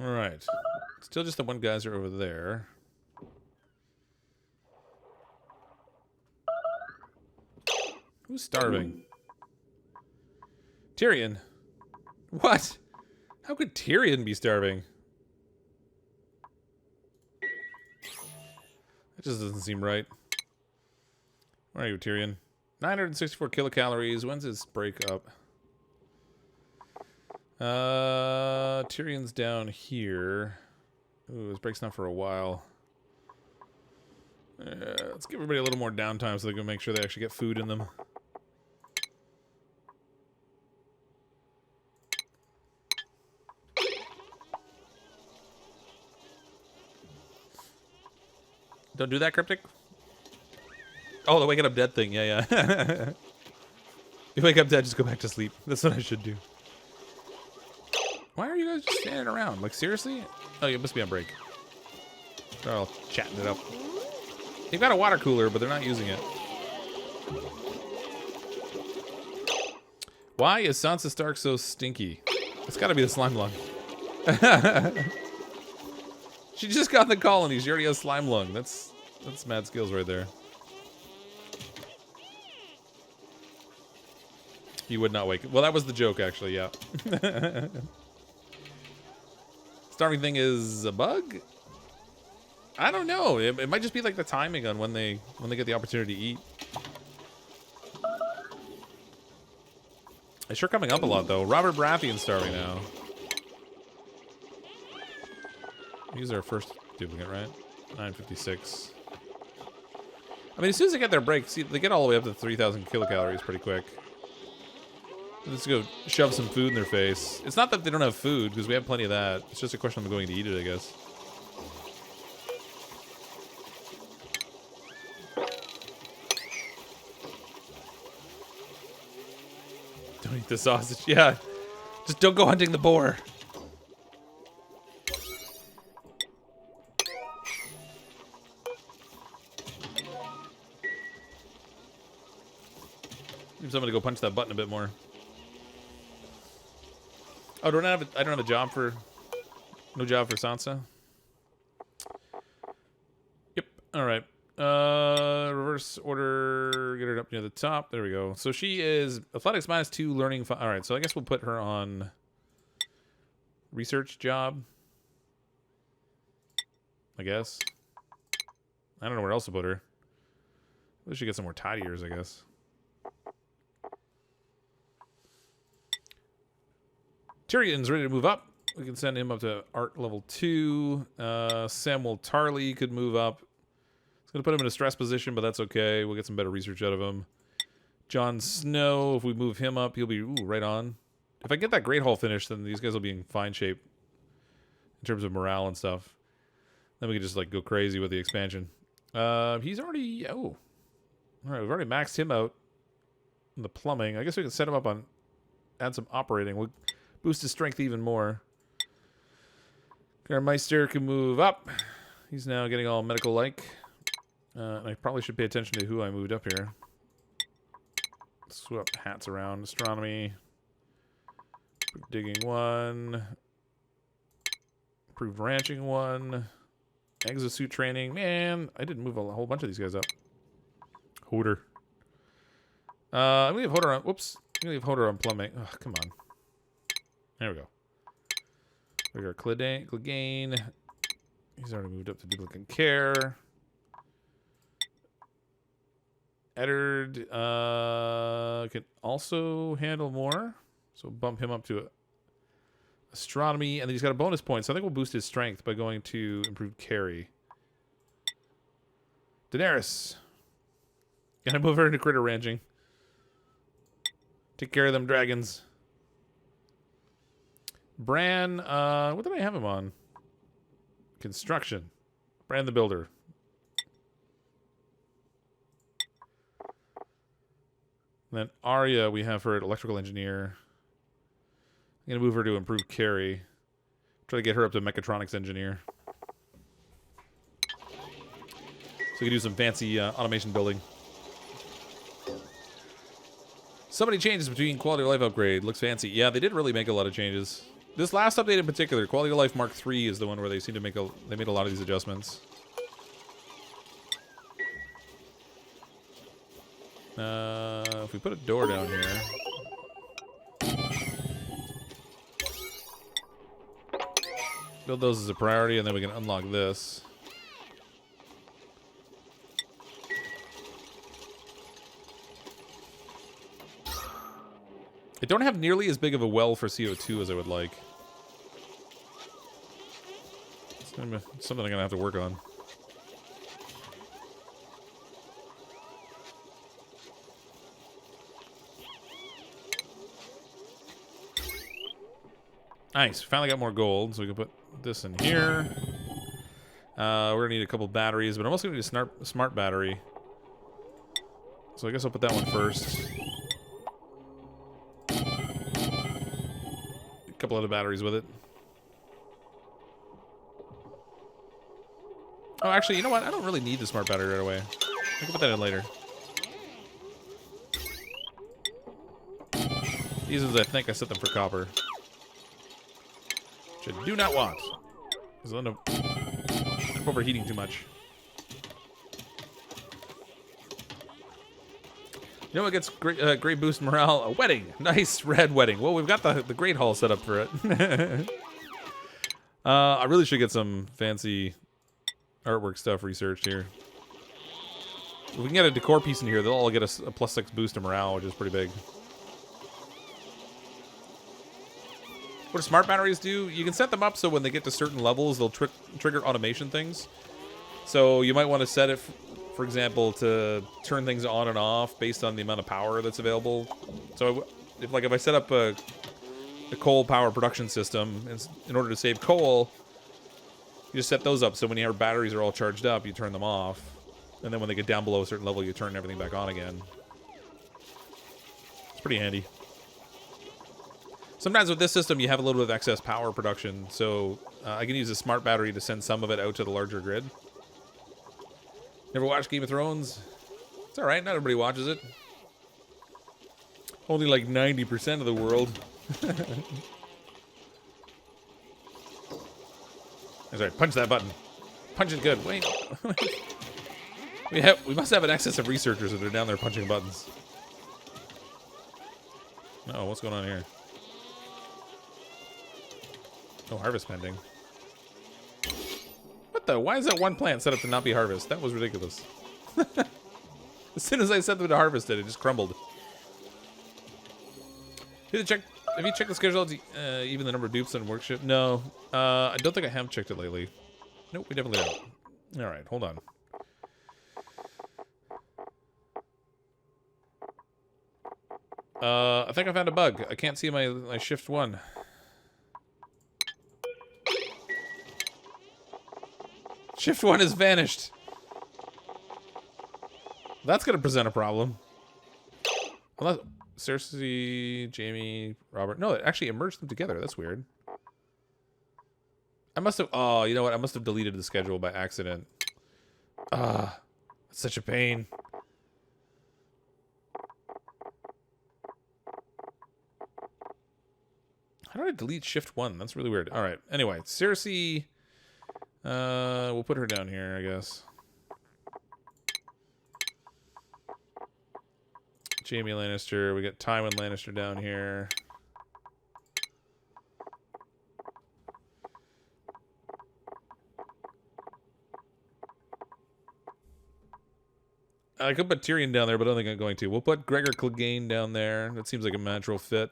All right. Still just the one geyser over there. Who's starving? Tyrion. What? How could Tyrion be starving? That just doesn't seem right. Where are you, Tyrion? 964 kilocalories. When's his break up? Tyrion's down here. Ooh, his break's not for a while. Let's give everybody a little more downtime so they can make sure they actually get food in them. Don't do that, Cryptic. Oh, the waking up dead thing. Yeah, yeah. You wake up dead, just go back to sleep. That's what I should do. Why are you guys just standing around? Like, seriously? Oh, you must be on break. They're all chatting it up. They've got a water cooler, but they're not using it. Why is Sansa Stark so stinky? It's gotta be the slime lung. She just got in the colony. She already has slime lung. That's mad skills right there. He would not wake. Well, that was the joke, actually. Yeah. Starving thing is a bug. I don't know. It might just be like the timing on when they get the opportunity to eat. It's sure coming up a lot though. Robert Baratheon's starving now. He's our first duplicate, right? 956. I mean, as soon as they get their break, see, they get all the way up to 3,000 kilocalories pretty quick. Let's go shove some food in their face. It's not that they don't have food, because we have plenty of that. It's just a question of them going to eat it, I guess. Don't eat the sausage. Yeah. Just don't go hunting the boar. Maybe somebody go punch that button a bit more. Oh, I don't have a job for... No job for Sansa? Yep. Alright. Reverse order. Get her up near the top. There we go. So she is athletics -2, learning... Alright, so I guess we'll put her on... research job. I guess. I don't know where else to put her. We should get some more tidiers, I guess. Tyrion's ready to move up. We can send him up to art level 2. Samuel Tarly could move up. It's going to put him in a stress position, but that's okay. We'll get some better research out of him. Jon Snow, if we move him up, he'll be right on. If I get that Great Hall finished, then these guys will be in fine shape in terms of morale and stuff. Then we can just like go crazy with the expansion. He's already... Oh. All right, we've already maxed him out in the plumbing. I guess we can set him up on... Add some operating. We'll boost his strength even more. Garmeister can move up. He's now getting all medical-like. I probably should pay attention to who I moved up here. Swap hats around. Astronomy. Digging 1. Improved ranching 1. Exosuit training. Man, I didn't move a whole bunch of these guys up. Hoarder. I'm gonna leave Hoarder on... Whoops. I'm gonna leave Hoarder on plumbing. Oh, come on. There we go. We got Clegane. He's already moved up to duplicant care. Eddard can also handle more. So bump him up to astronomy. And then he's got a bonus point. So I think we'll boost his strength by going to improved carry. Daenerys. Gonna move her into critter ranching. Take care of them dragons. Bran, what did I have him on? Construction. Bran the Builder. And then Arya, we have her at Electrical Engineer. I'm going to move her to Improved Carry. Try to get her up to Mechatronics Engineer. So we can do some fancy automation building. So many changes between quality of life upgrade. Looks fancy. Yeah, they did really make a lot of changes. This last update in particular, Quality of Life Mark III is the one where they seem to make they made a lot of these adjustments. If we put a door down here, build those as a priority, and then we can unlock this. I don't have nearly as big of a well for CO2 as I would like. It's something I'm gonna have to work on. Nice. Finally got more gold, so we can put this in here. We're gonna need a couple batteries, but I'm also gonna need a smart battery. So I guess I'll put that one first. A couple other batteries with it. Oh, actually, you know what? I don't really need the smart battery right away. I can put that in later. These ones, I think I set them for copper. Which I do not want. Because I'll end up overheating too much. You know what gets great boost morale? A wedding. Nice red wedding. Well, we've got the Great Hall set up for it. I really should get some fancy artwork stuff researched here. If we can get a decor piece in here, they'll all get a +6 boost to morale, which is pretty big. What do smart batteries do? You can set them up so when they get to certain levels, they'll trigger automation things. So you might want to set it, for example, to turn things on and off based on the amount of power that's available. So if I set up a coal power production system, in order to save coal, you just set those up so when your batteries are all charged up, you turn them off. And then when they get down below a certain level, you turn everything back on again. It's pretty handy. Sometimes with this system, you have a little bit of excess power production, so I can use a smart battery to send some of it out to the larger grid. Never watched Game of Thrones? It's alright, not everybody watches it. Only like 90% of the world. That's right, punch that button. Punch it good. Wait. we must have an excess of researchers that are down there punching buttons. Uh-oh, what's going on here? No harvest pending. What the? Why is that one plant set up to not be harvest? That was ridiculous. As soon as I set them to harvest it just crumbled. Have you checked the schedule? Even the number of dupes on workshop? No. I don't think I have checked it lately. Nope, we definitely don't. Alright, hold on. I think I found a bug. I can't see my shift 1. Shift 1 has vanished. That's going to present a problem. Unless Cersei, Jamie, Robert. No, it actually merged them together. That's weird. I must have... Oh, you know what? I must have deleted the schedule by accident. Ah, it's such a pain. How did I delete shift 1? That's really weird. All right. Anyway, Cersei... we'll put her down here, I guess. Jaime Lannister. We got Tywin Lannister down here. I could put Tyrion down there, but I don't think I'm going to. We'll put Gregor Clegane down there. That seems like a natural fit.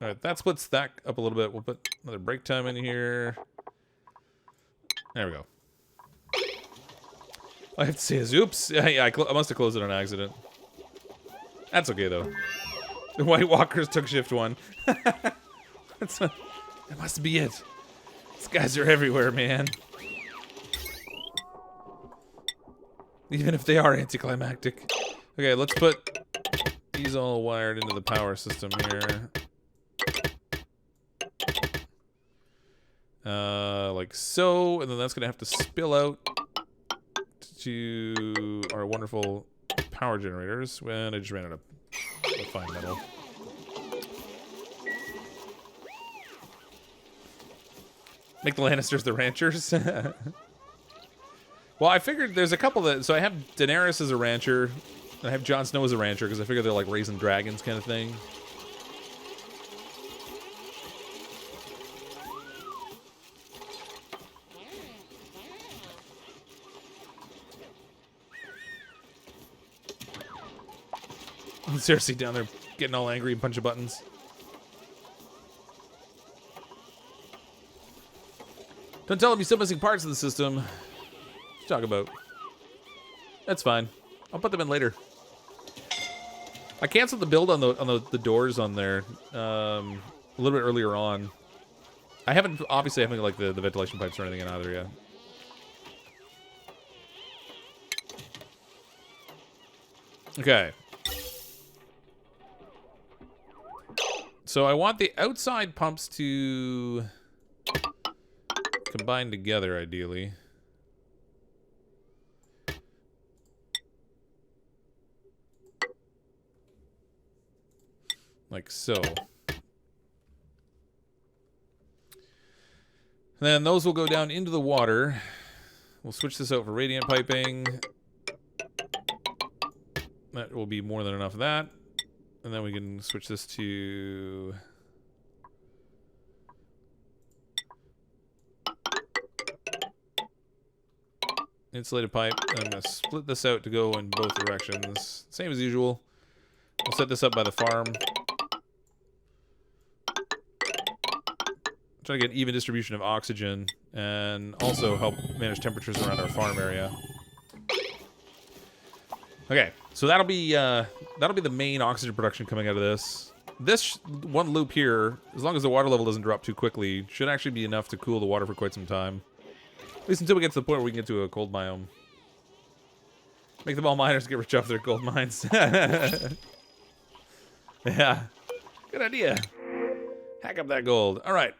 Alright, that splits that up a little bit. We'll put another break time in here. There we go. I have to say is oops. Yeah, I must have closed it on accident. That's okay, though. The White Walkers took shift 1. That must be it. These guys are everywhere, man. Even if they are anticlimactic. Okay, let's put these all wired into the power system here. Like so, and then that's gonna have to spill out to our wonderful power generators. When I just ran out of fine metal. Make the Lannisters the ranchers. Well, I figured there's a couple that... So I have Daenerys as a rancher, and I have Jon Snow as a rancher, because I figure they're like raising dragons kind of thing. Cersei down there Getting all angry and punching buttons. Don't tell him he's still missing parts of the system. What you talk about? That's fine. I'll put them in later. I canceled the build on the doors on there a little bit earlier on. I haven't like the ventilation pipes or anything in either yet. Okay. So I want the outside pumps to combine together, ideally. Like so. Then those will go down into the water. We'll switch this out for radiant piping. That will be more than enough of that. And then we can switch this to... insulated pipe. And I'm going to split this out to go in both directions. Same as usual. We'll set this up by the farm. Try to get even distribution of oxygen and also help manage temperatures around our farm area. Okay, so that'll be the main oxygen production coming out of this. This one loop here, as long as the water level doesn't drop too quickly, should actually be enough to cool the water for quite some time. At least until we get to the point where we can get to a cold biome. Make the all miners get rich off their gold mines. Yeah, good idea. Hack up that gold. All right.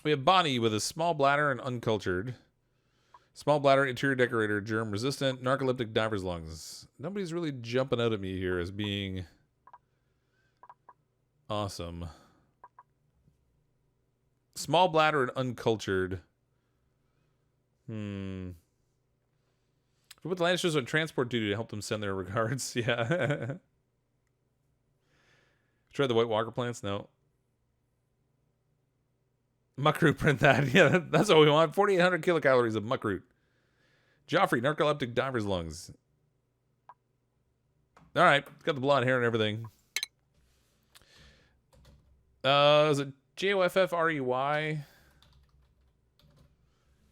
We have Bonnie with a small bladder and uncultured. Small bladder, interior decorator, germ resistant, narcoleptic, diver's lungs. Nobody's really jumping out at me here as being awesome. Small bladder and uncultured. If we put the Lannisters on transport duty to help them send their regards. Yeah. Try the White Walker plants? No. Muckroot, print that. Yeah, that's what we want. 4,800 kilocalories of muckroot. Joffrey, narcoleptic, diver's lungs. All right, got the blonde hair and everything. Is it Joffrey?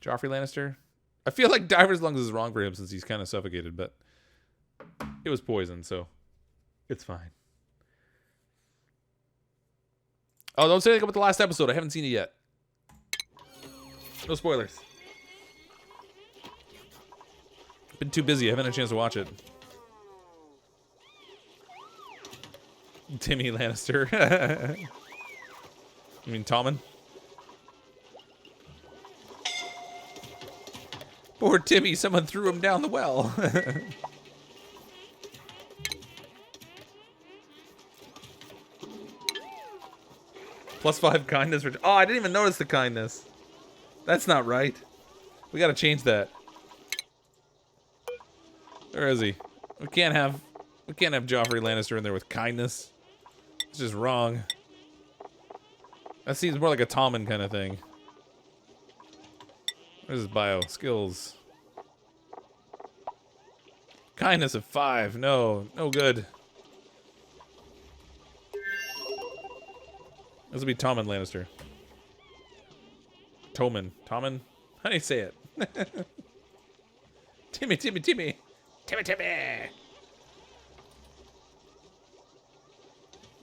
Joffrey Lannister? I feel like diver's lungs is wrong for him since he's kind of suffocated, but it was poison, so it's fine. Oh, don't say anything about the last episode. I haven't seen it yet. No spoilers. Been too busy. I haven't had a chance to watch it. Timmy Lannister. You mean Tommen? Poor Timmy. Someone threw him down the well. +5 kindness. Oh, I didn't even notice the kindness. That's not right. We gotta change that. Where is he? We can't have Joffrey Lannister in there with kindness. It's just wrong. That seems more like a Tommen kind of thing. Where's his bio? Skills. Kindness of 5. No, no good. This will be Tommen Lannister. Tommen. Tommen? How do you say it? Timmy. Timmy.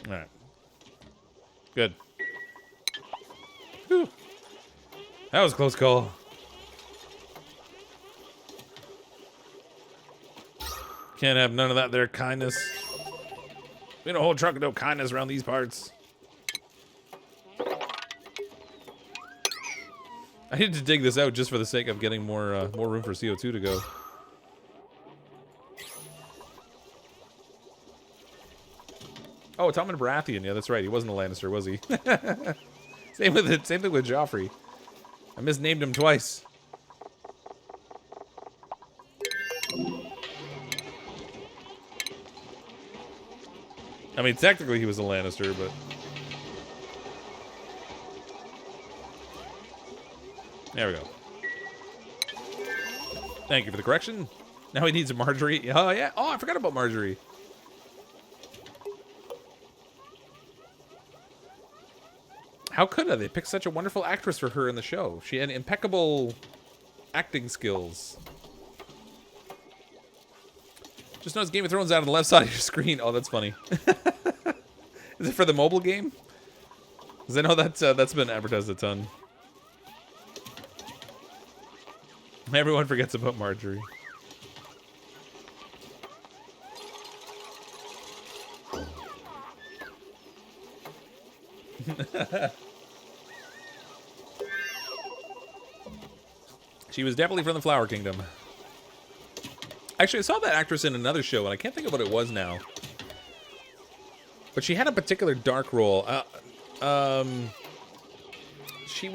Alright. Good. Whew. That was a close call. Can't have none of that there kindness. We don't hold truck of no kindness around these parts. I need to dig this out just for the sake of getting more room for CO2 to go. Oh, Tommen Baratheon. Yeah, that's right. He wasn't a Lannister, was he? Same thing with Joffrey. I misnamed him twice. I mean, technically he was a Lannister, but... There we go. Thank you for the correction. Now he needs a Marjorie. Oh, yeah. Oh, I forgot about Marjorie. How could I? They picked such a wonderful actress for her in the show. She had impeccable acting skills. Just notice Game of Thrones out on the left side of your screen. Oh, that's funny. Is it for the mobile game? Because I know that's been advertised a ton. Everyone forgets about Marjorie. She was definitely from the Flower Kingdom. Actually, I saw that actress in another show, and I can't think of what it was now. But she had a particular dark role. She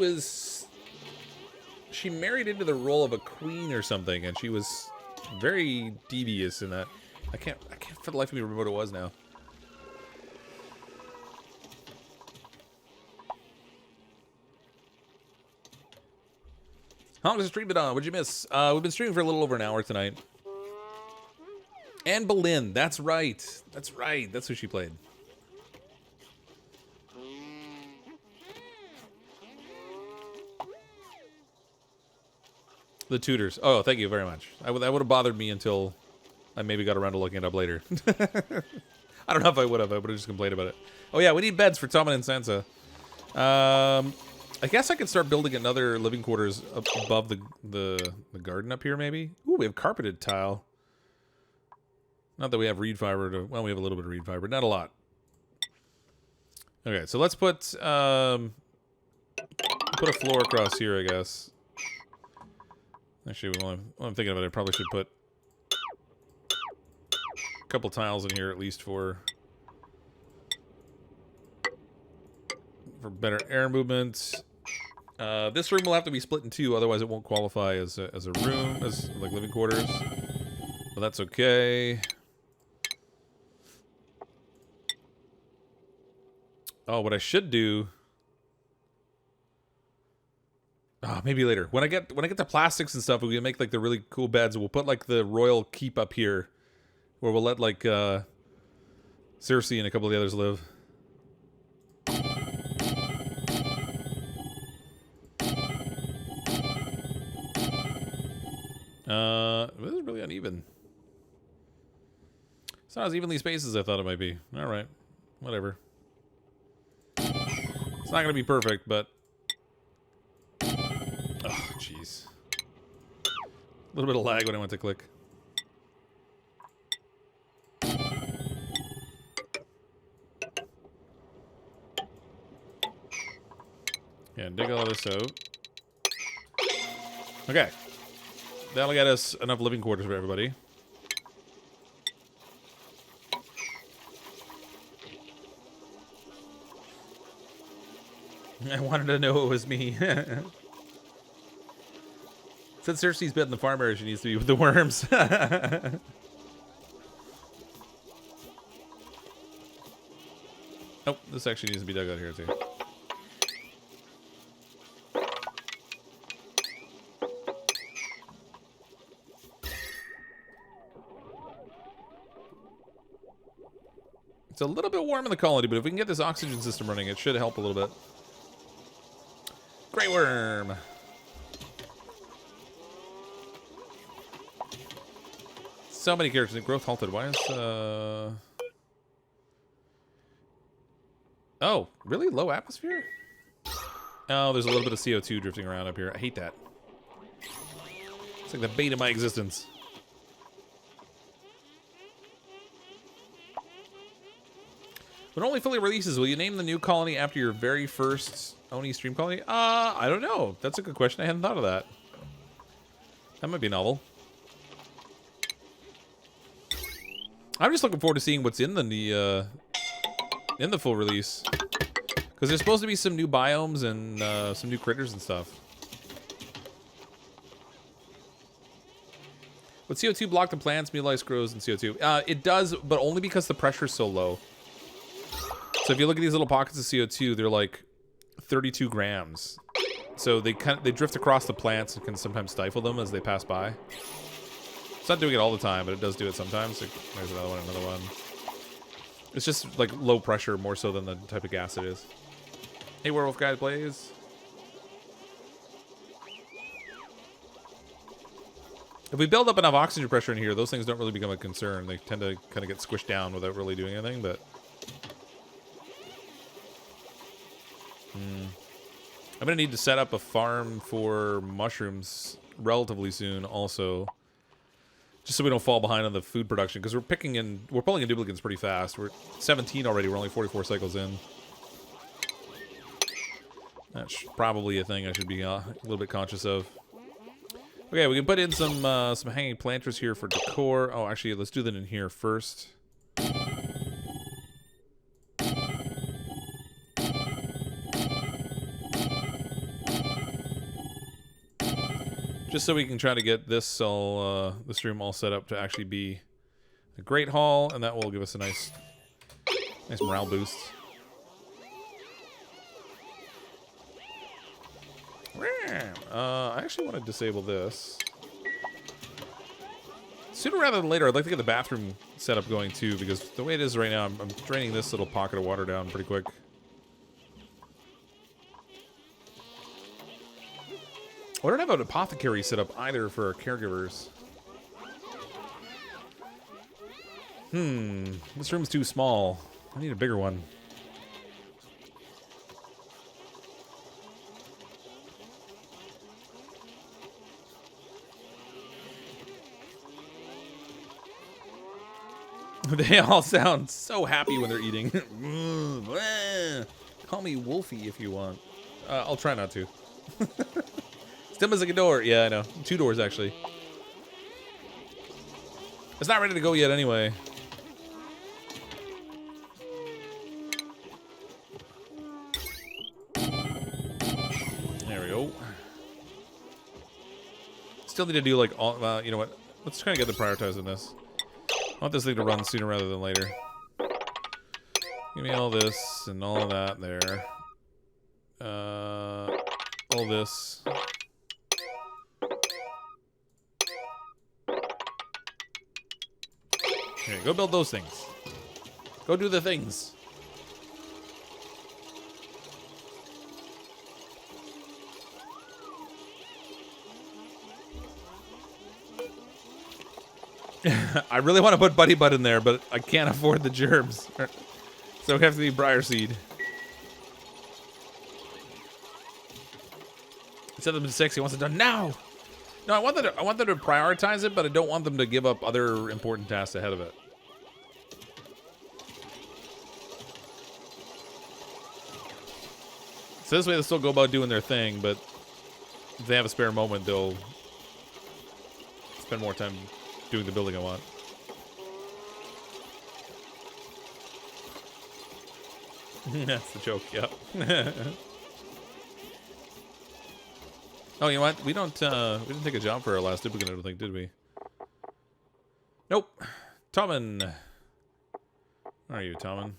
married into the role of a queen or something, and she was very devious in that. I can't for the life of me remember what it was now. How long has the stream been on? What'd you miss? We've been streaming for a little over an hour tonight. Anne Boleyn, that's right. That's right. That's who she played. The Tudors. Oh, thank you very much. That would have bothered me until I maybe got around to looking it up later. I don't know if I would have. I would have just complained about it. Oh yeah, we need beds for Tommen and Sansa. I guess I could start building another living quarters above the garden up here, maybe. Ooh, we have carpeted tile. Not that we have reed fiber to... Well, we have a little bit of reed fiber. Not a lot. Okay, so let's put a floor across here, I guess. Actually, while I'm thinking about it, I probably should put a couple tiles in here at least for better air movement. This room will have to be split in two, otherwise it won't qualify as a room, as like living quarters. But that's okay. Oh, what I should do... Oh, maybe later. When I get the plastics and stuff, we can make like the really cool beds. We'll put like the royal keep up here, where we'll let like Cersei and a couple of the others live. This is really uneven. It's not as evenly spaced as I thought it might be. All right, whatever. It's not gonna be perfect, but oh, jeez. A little bit of lag when I went to click. Yeah, dig all this out. Okay. That'll get us enough living quarters for everybody. I wanted to know it was me. Since Cersei's bit in the farm area, she needs to be with the worms. Oh, this actually needs to be dug out here too. It's a little bit warm in the colony, but if we can get this oxygen system running, it should help a little bit. Grey worm. So many characters. Growth halted. Why is Oh, really? Low atmosphere? Oh, there's a little bit of CO2 drifting around up here. I hate that. It's like the bane of my existence. When only fully releases, will you name the new colony after your very first Oni stream colony? I don't know. That's a good question. I hadn't thought of that. That might be novel. I'm just looking forward to seeing what's in the full release, because there's supposed to be some new biomes and some new critters and stuff. Would CO2 block the plants? Meal ice grows in CO2. It does, but only because the pressure's so low. So if you look at these little pockets of CO2, they're like 32 grams. So they drift across the plants and can sometimes stifle them as they pass by. It's not doing it all the time, but it does do it sometimes. There's another one, another one. It's just like low pressure more so than the type of gas it is. Hey, Werewolf Guy plays. If we build up enough oxygen pressure in here, those things don't really become a concern. They tend to kind of get squished down without really doing anything, but... I'm going to need to set up a farm for mushrooms relatively soon also. Just so we don't fall behind on the food production, because we're pulling in duplicants pretty fast. We're 17 already, we're only 44 cycles in. That's probably a thing I should be a little bit conscious of. Okay, we can put in some hanging planters here for decor. Oh, actually, let's do that in here first. Just so we can try to get this room all set up to actually be a great hall, and that will give us a nice morale boost. I actually want to disable this. Sooner rather than later, I'd like to get the bathroom setup going too, because the way it is right now, I'm draining this little pocket of water down pretty quick. I don't have an apothecary set up either for our caregivers. This room's too small. I need a bigger one. They all sound so happy when they're eating. Call me Wolfie if you want. I'll try not to. Still missing a door. Yeah, I know. 2 doors, actually. It's not ready to go yet anyway. There we go. Still need to do, like, all... you know what? Let's try to get the prioritize on this. I want this thing to run sooner rather than later. Give me all this and all of that there. All this. Here, go build those things. Go do the things. I really want to put Buddy Bud in there, but I can't afford the germs. So we have to need Briar Seed. Set them to 6. He wants it done now. No, I want them to prioritize it, but I don't want them to give up other important tasks ahead of it. So this way they'll still go about doing their thing, but if they have a spare moment, they'll spend more time doing the building I want. That's the joke, yep. Oh, you know what? We didn't take a job for our last duplicate, I don't think, did we? Nope. Tommen. Where are you, Tommen?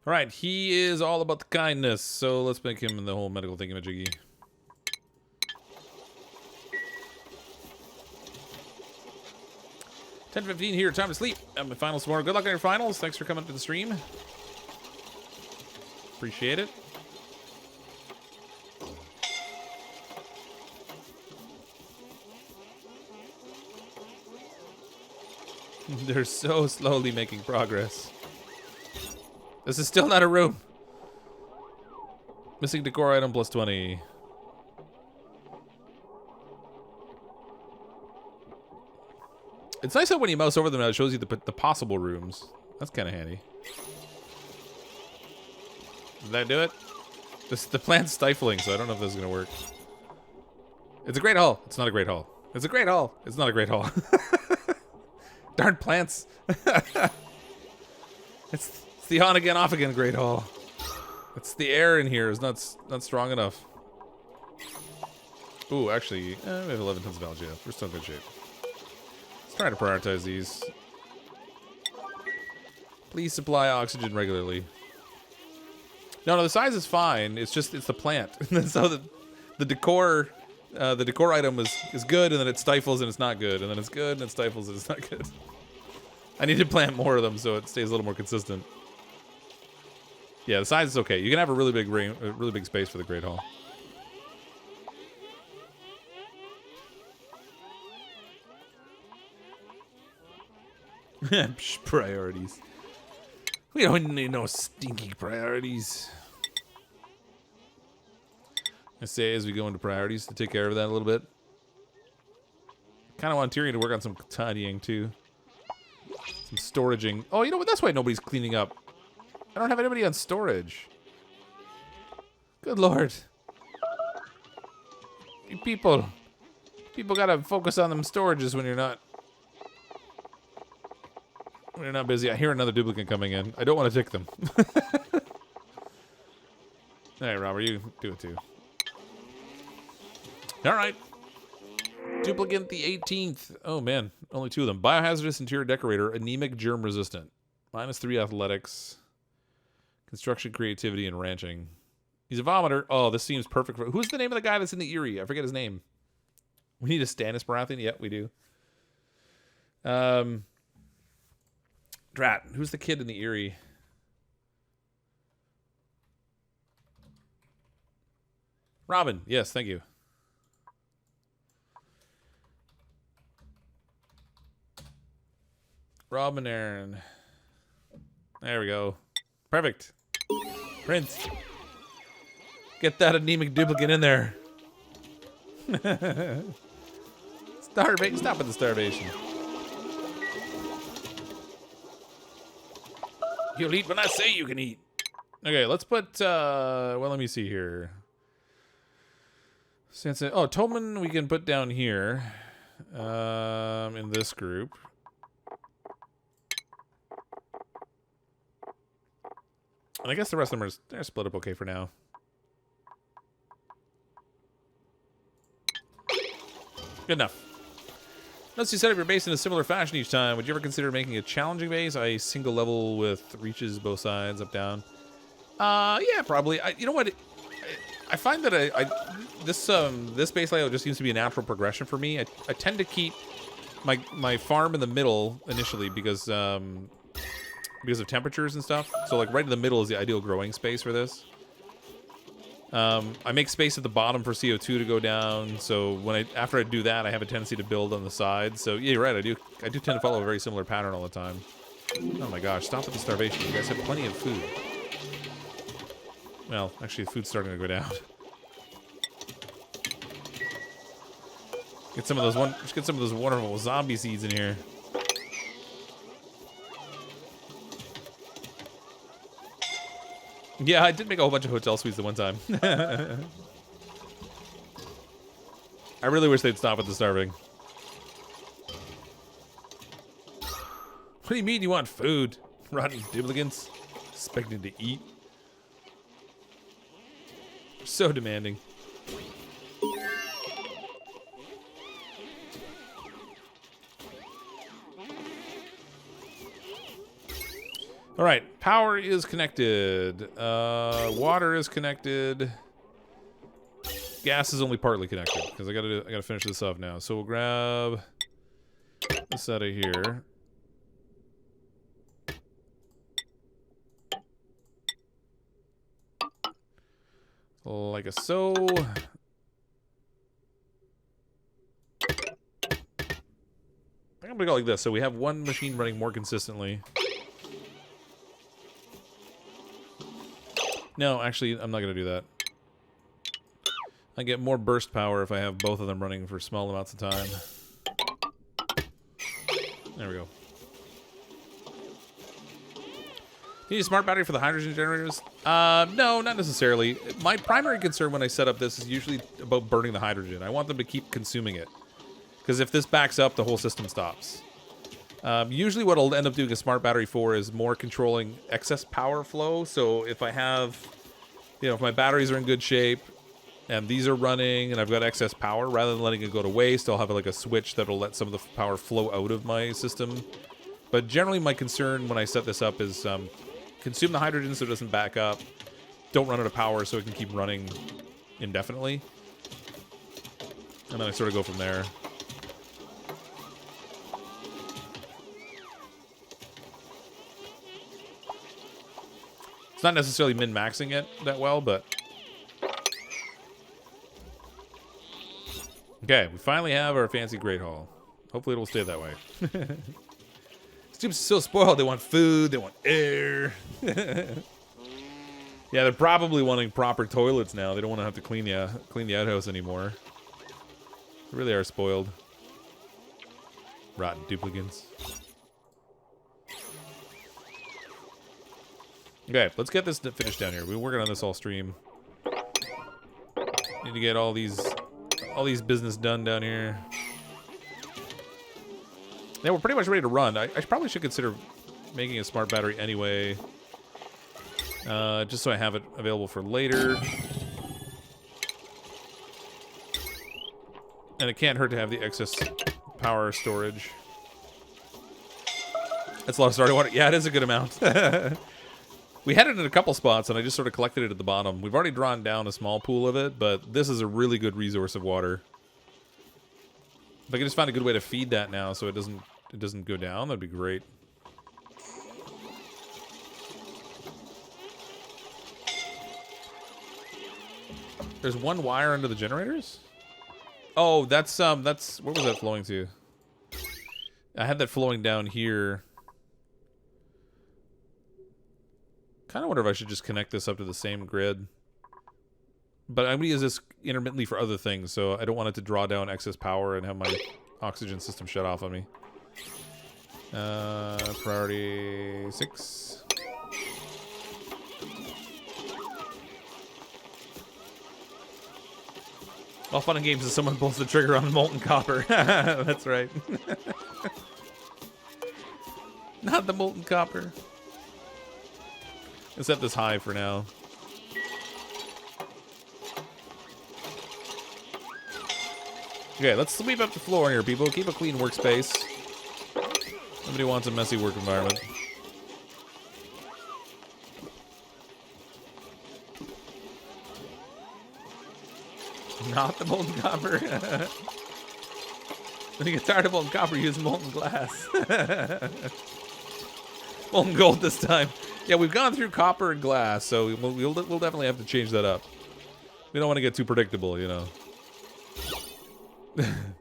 Alright, he is all about the kindness, so let's make him the whole medical thingamajiggy. $10:15 here, time to sleep. My finals tomorrow. Good luck on your finals. Thanks for coming to the stream. Appreciate it. They're so slowly making progress. This is still not a room. Missing decor item plus 20. It's nice that when you mouse over them now, it shows you the possible rooms. That's kind of handy. Did that do it? The plant's stifling, so I don't know if this is going to work. It's a great hall. It's not a great hall. It's a great hall. It's not a great hall. Darn plants. It's the on again, off again great hall. It's the air in here is not strong enough. Ooh, actually, we have 11 tons of algae. We're still in good shape. Let's try to prioritize these. Please supply oxygen regularly. No, the size is fine. It's the plant. So the decor item is good, and then it stifles and it's not good, and then it's good and it stifles and it's not good. I need to plant more of them so it stays a little more consistent. Yeah, the size is okay. You can have a really big ring, a really big space for the Great Hall. Priorities. We don't need no stinky priorities. I say as we go into priorities to take care of that a little bit. Kind of want Tyrion to work on some tidying too. Some storaging. Oh, you know what? That's why nobody's cleaning up. I don't have anybody on storage. Good lord. You people gotta focus on them storages when you're not busy. I hear another duplicant coming in. I don't want to tick them. Hey, Robert, you do it too. All right. Duplicant the 18th. Oh, man. Only 2 of them. Biohazardous interior decorator. Anemic germ resistant. -3 athletics. Construction creativity and ranching. He's a vomiter. Oh, this seems perfect for... Who's the name of the guy that's in the Eyrie? I forget his name. We need a Stannis Baratheon? Yeah, we do. Drat. Who's the kid in the Eyrie? Robin. Yes, thank you. Robin Aaron. There we go. Perfect. Prince. Get that anemic duplicant in there. Starvation. Stop with the starvation. You'll eat when I say you can eat. Okay, let's put, well, let me see here. Sansa, oh, Tolman we can put down here. In this group. And I guess the rest of them they're split up okay for now. Good enough. Unless you set up your base in a similar fashion each time, would you ever consider making a challenging base, i.e. single level with reaches both sides, up, down? Yeah, probably. You know what? I find that this base layout just seems to be a natural progression for me. I tend to keep my farm in the middle initially because of temperatures and stuff. So like right in the middle is the ideal growing space for this. I make space at the bottom for CO2 to go down. So after I do that, I have a tendency to build on the sides. So yeah, you're right. I do tend to follow a very similar pattern all the time. Oh my gosh! Stop with the starvation. You guys have plenty of food. Well, actually, the food's starting to go down. Get some of those wonderful zombie seeds in here. Yeah, I did make a whole bunch of hotel suites at one time. I really wish they'd stop with the starving. What do you mean you want food? Rotten duplicants. Expecting to eat. So demanding. All right, power is connected. Water is connected. Gas is only partly connected because I gotta finish this off now. So we'll grab this out of here. Like a so. I'm gonna go like this, so we have one machine running more consistently. No, actually, I'm not gonna do that. I get more burst power if I have both of them running for small amounts of time. There we go. Do you need a smart battery for the hydrogen generators? No, not necessarily. My primary concern when I set up this is usually about burning the hydrogen. I want them to keep consuming it. Because if this backs up, the whole system stops. Usually what I'll end up doing a smart battery for is more controlling excess power flow. So if I have, if my batteries are in good shape, and these are running, and I've got excess power, rather than letting it go to waste, I'll have like a switch that'll let some of the power flow out of my system. But generally my concern when I set this up is consume the hydrogen so it doesn't back up. Don't run out of power so it can keep running indefinitely. And then I sort of go from there. It's not necessarily min-maxing it that well, but... Okay, we finally have our fancy Great Hall. Hopefully it'll stay that way. Dupe's so spoiled. They want food, they want air. Yeah, they're probably wanting proper toilets now. They don't want to have to clean the outhouse anymore. They really are spoiled. Rotten duplicants. Okay, let's get this finished down here. We've been working on this all stream. Need to get all these business done down here. Yeah, we're pretty much ready to run. I probably should consider making a smart battery anyway. Just so I have it available for later. And it can't hurt to have the excess power storage. That's a lot of starting water. Yeah, it is a good amount. We had it in a couple spots, and I just sort of collected it at the bottom. We've already drawn down a small pool of it, but this is a really good resource of water. If I could just find a good way to feed that now so it doesn't go down, that'd be great. There's one wire under the generators? Oh, that's where was that flowing to? I had that flowing down here. Kind of wonder if I should just connect this up to the same grid. But I'm going to use this intermittently for other things, so I don't want it to draw down excess power and have my oxygen system shut off on me. Priority 6. All fun and games is someone pulls the trigger on molten copper. That's right. Not the molten copper. Let's set this high for now. Okay, let's sweep up the floor here, people. Keep a clean workspace. Nobody wants a messy work environment. Not the molten copper. When you get tired of molten copper, use molten glass. Molten gold this time. Yeah, we've gone through copper and glass, so we'll definitely have to change that up. We don't want to get too predictable, you know.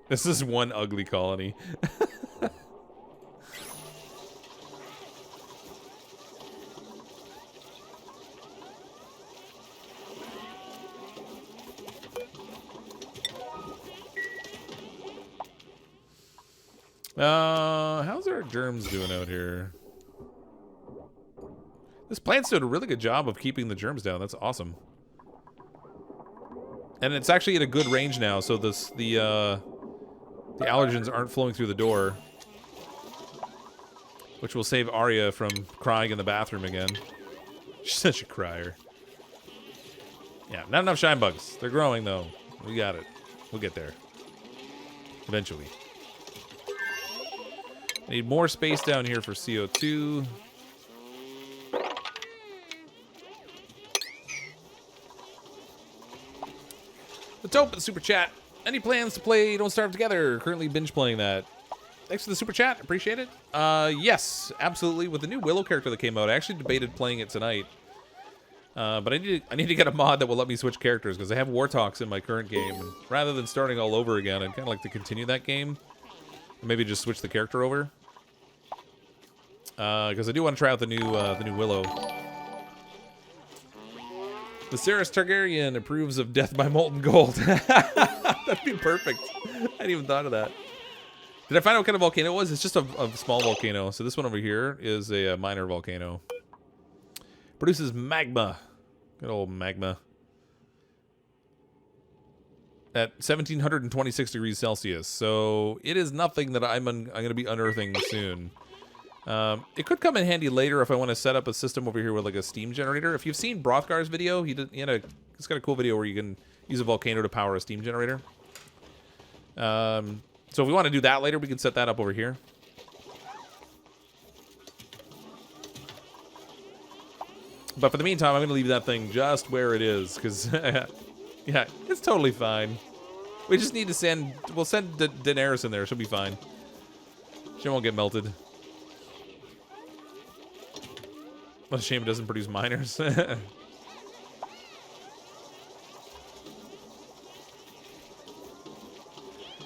This is one ugly colony. How's our germs doing out here? This plant's doing a really good job of keeping the germs down. That's awesome. And it's actually at a good range now, so the allergens aren't flowing through the door. Which will save Arya from crying in the bathroom again. She's such a crier. Yeah, not enough shine bugs. They're growing, though. We got it. We'll get there. Eventually. I need more space down here for CO2. The Dupe super chat. Any plans to play Don't Starve Together? Currently binge playing that. Thanks for the super chat. Appreciate it. Yes, absolutely. With the new Willow character that came out, I actually debated playing it tonight. But I need to get a mod that will let me switch characters because I have Wartox in my current game. And rather than starting all over again, I'd kind of like to continue that game. And maybe just switch the character over. Because I do want to try out the new Willow. Viserys Targaryen approves of death by molten gold. That'd be perfect. I hadn't even thought of that. Did I find out what kind of volcano it was? It's just a small volcano. So this one over here is a minor volcano. Produces magma. Good old magma. At 1726 degrees Celsius. So it is nothing that I'm going to be unearthing soon. It could come in handy later if I want to set up a system over here with like a steam generator. If you've seen Brothgar's video, he's got a cool video where you can use a volcano to power a steam generator. So if we want to do that later, we can set that up over here. But for the meantime, I'm going to leave that thing just where it is because, yeah, it's totally fine. We just need to we'll send Daenerys in there. She'll be fine. She won't get melted. What a shame it doesn't produce miners.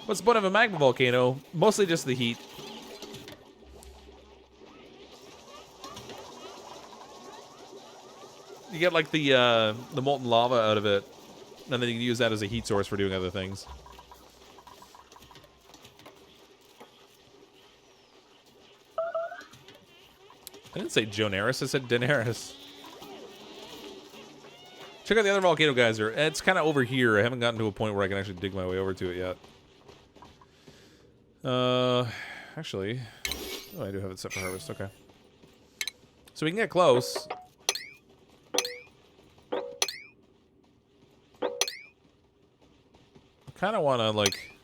What's the point of a magma volcano? Mostly just the heat. You get like the molten lava out of it, and then you can use that as a heat source for doing other things. I didn't say Jonaris, I said Daenerys. Check out the other volcano geyser. It's kind of over here. I haven't gotten to a point where I can actually dig my way over to it yet. Actually, oh, I do have it set for harvest. Okay, so we can get close. I kind of want to like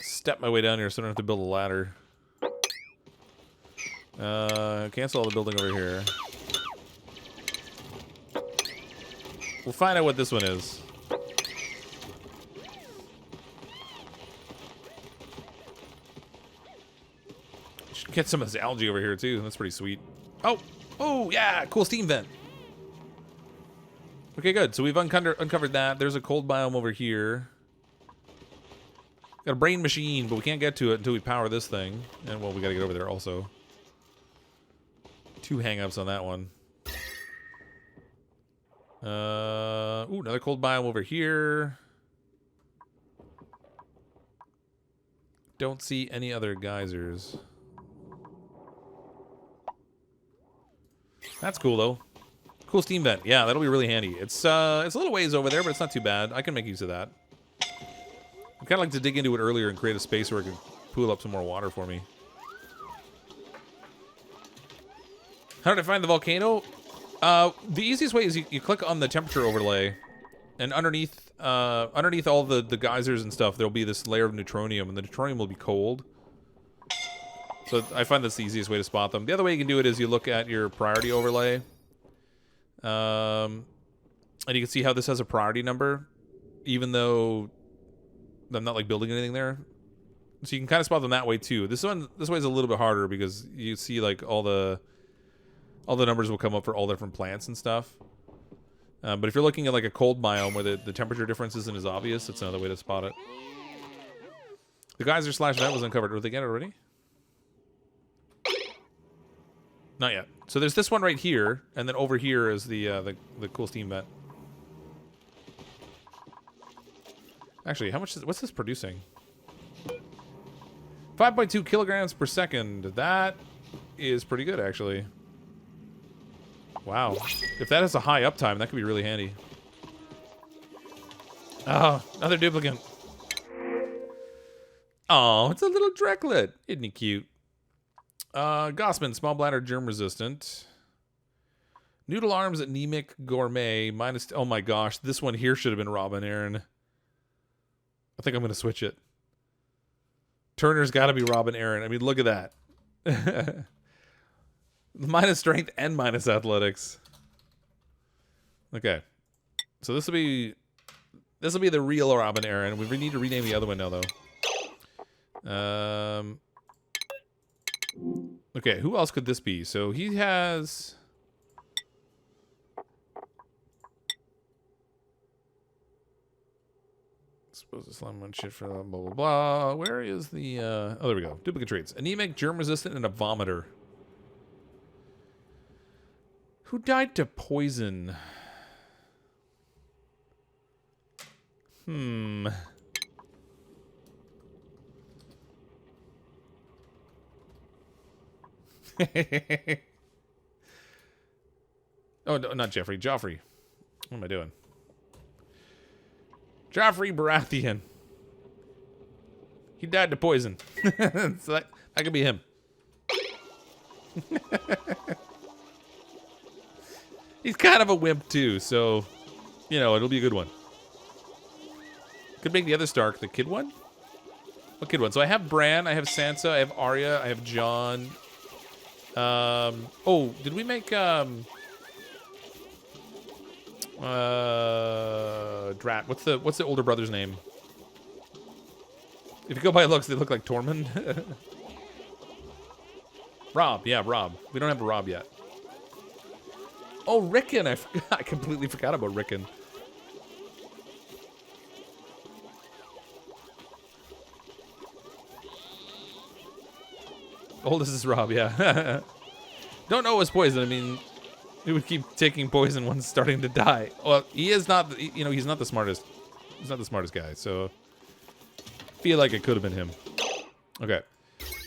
step my way down here so I don't have to build a ladder. Cancel all the building over here. We'll find out what this one is. Should get some of this algae over here too. That's pretty sweet. Oh, oh yeah, cool steam vent. Okay, good. So we've uncovered that. There's a cold biome over here. Got a brain machine, but we can't get to it until we power this thing. And well, we gotta get over there also. 2 hang-ups on that one. Ooh, another cold biome over here. Don't see any other geysers. That's cool though. Cool steam vent. Yeah, that'll be really handy. It's a little ways over there, but it's not too bad. I can make use of that. I'd kind of like to dig into it earlier and create a space where it can pool up some more water for me. How did I find the volcano? The easiest way is you click on the temperature overlay, and underneath all the geysers and stuff, there'll be this layer of neutronium, and the neutronium will be cold. So I find that's the easiest way to spot them. The other way you can do it is you look at your priority overlay, and you can see how this has a priority number, even though I'm not like building anything there. So you can kind of spot them that way too. This way is a little bit harder because you see like all the numbers will come up for all different plants and stuff. But if you're looking at like a cold biome where the temperature difference isn't as obvious, that's another way to spot it. The geyser slash vent was uncovered. Did they get it already? Not yet. So there's this one right here, and then over here is the cool steam vent. Actually, how much what's this producing? 5.2 kilograms per second. That is pretty good, actually. Wow. If that has a high uptime, that could be really handy. Oh, another duplicant. Oh, it's a little Drecklet. Isn't he cute? Gossman, small bladder, germ resistant. Noodle arms, anemic, gourmet, minus... Oh my gosh, this one here should have been Robin Aaron. I think I'm going to switch it. Turner's got to be Robin Aaron. I mean, look at that. Minus strength and minus athletics. Okay. So this will be the real Robin Aaron. We need to rename the other one now, though. Okay, who else could this be? So he has... Suppose to slime on shit for blah, blah, blah. Where is the... Oh, there we go. Duplicate traits. Anemic, germ-resistant, and a vomiter. Who died to poison? Hmm... Oh, no, not Jeffrey. Joffrey. What am I doing? Joffrey Baratheon. He died to poison. So that could be him. He's kind of a wimp, too, so, you know, it'll be a good one. Could make the other Stark the kid one? What kid one? So I have Bran, I have Sansa, I have Arya, I have Jon... oh, did we make, Drat? What's the older brother's name? If you go by looks, they look like Tormund. Rob, yeah, Rob. We don't have a Rob yet. Oh, Rickon. I completely forgot about Rickon. Oh, this is Rob, yeah. Don't know it was poison. I mean, he would keep taking poison when starting to die. Well, he is not, you know, he's not the smartest. He's not the smartest guy, so feel like it could have been him. Okay.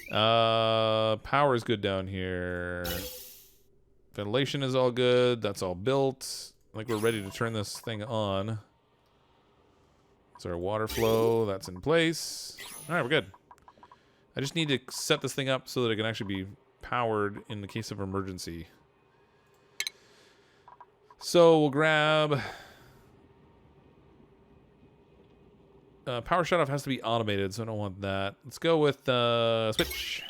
Power is good down here. Ventilation is all good. That's all built. I think we're ready to turn this thing on. So our water flow, that's in place. All right, we're good. I just need to set this thing up so that it can actually be powered in the case of emergency. So we'll grab... power shutoff has to be automated, so I don't want that. Let's go with switch.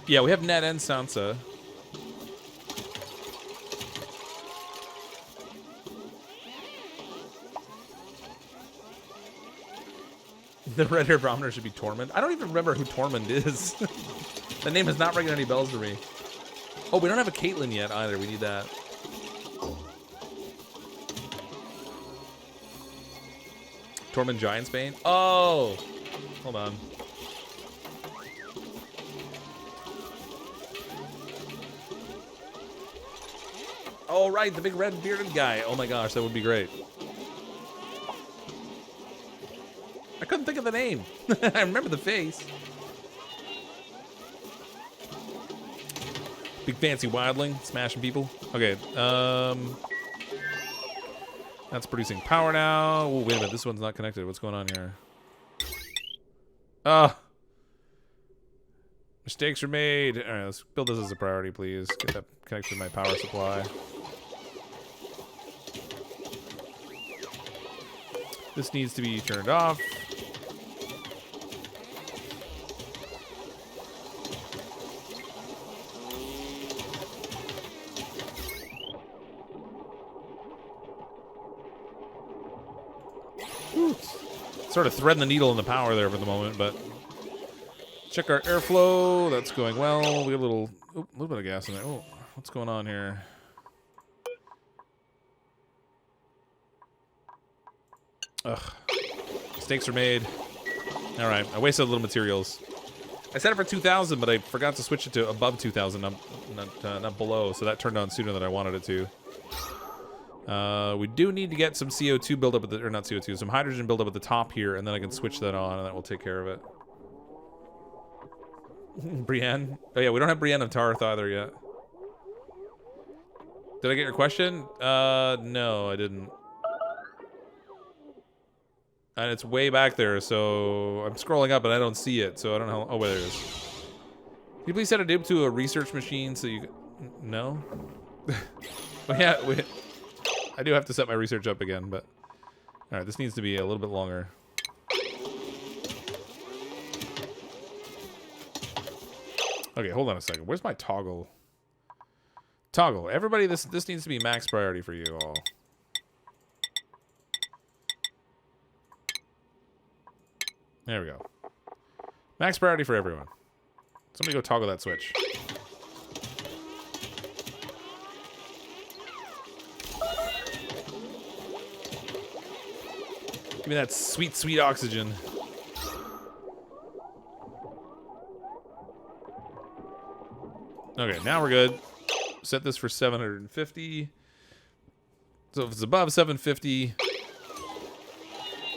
Yeah, we have Ned and Sansa. The red hair barometer should be Tormund. I don't even remember who Tormund is. The name is not ringing any bells for me. Oh, we don't have a Caitlyn yet either. We need that. Tormund Giantsbane? Oh! Hold on. Oh, right, the big red bearded guy. Oh my gosh, that would be great. I couldn't think of the name. I remember the face. Big fancy wildling, smashing people. Okay, that's producing power now. Oh, wait a minute, this one's not connected. What's going on here? Mistakes are made. All right, let's build this as a priority, please. Get that connected to my power supply. This needs to be turned off. Sort of threading the needle in the power there for the moment, but check our airflow. That's going well. We got a little bit of gas in there. Oh, what's going on here? Ugh. Mistakes are made. All right, I wasted a little materials. I set it for 2,000, but I forgot to switch it to above 2,000, not below, so that turned on sooner than I wanted it to. We do need to get some CO2 buildup at the, or not CO2, some hydrogen buildup at the top here, and then I can switch that on, and that will take care of it. Brienne? Oh yeah, we don't have Brienne of Tarth either yet. Did I get your question? No, I didn't. And it's way back there, so I'm scrolling up and I don't see it, so I don't know. Oh, wait, there it is. Can you please set a dupe to a research machine so you can... No? Oh, yeah, wait. I do have to set my research up again, but... Alright, this needs to be a little bit longer. Okay, hold on a second. Where's my toggle? Toggle. Everybody, this needs to be max priority for you all. There we go. Max priority for everyone. Somebody go toggle that switch. Give me that sweet, sweet oxygen. Okay, now we're good. Set this for 750. So if it's above 750...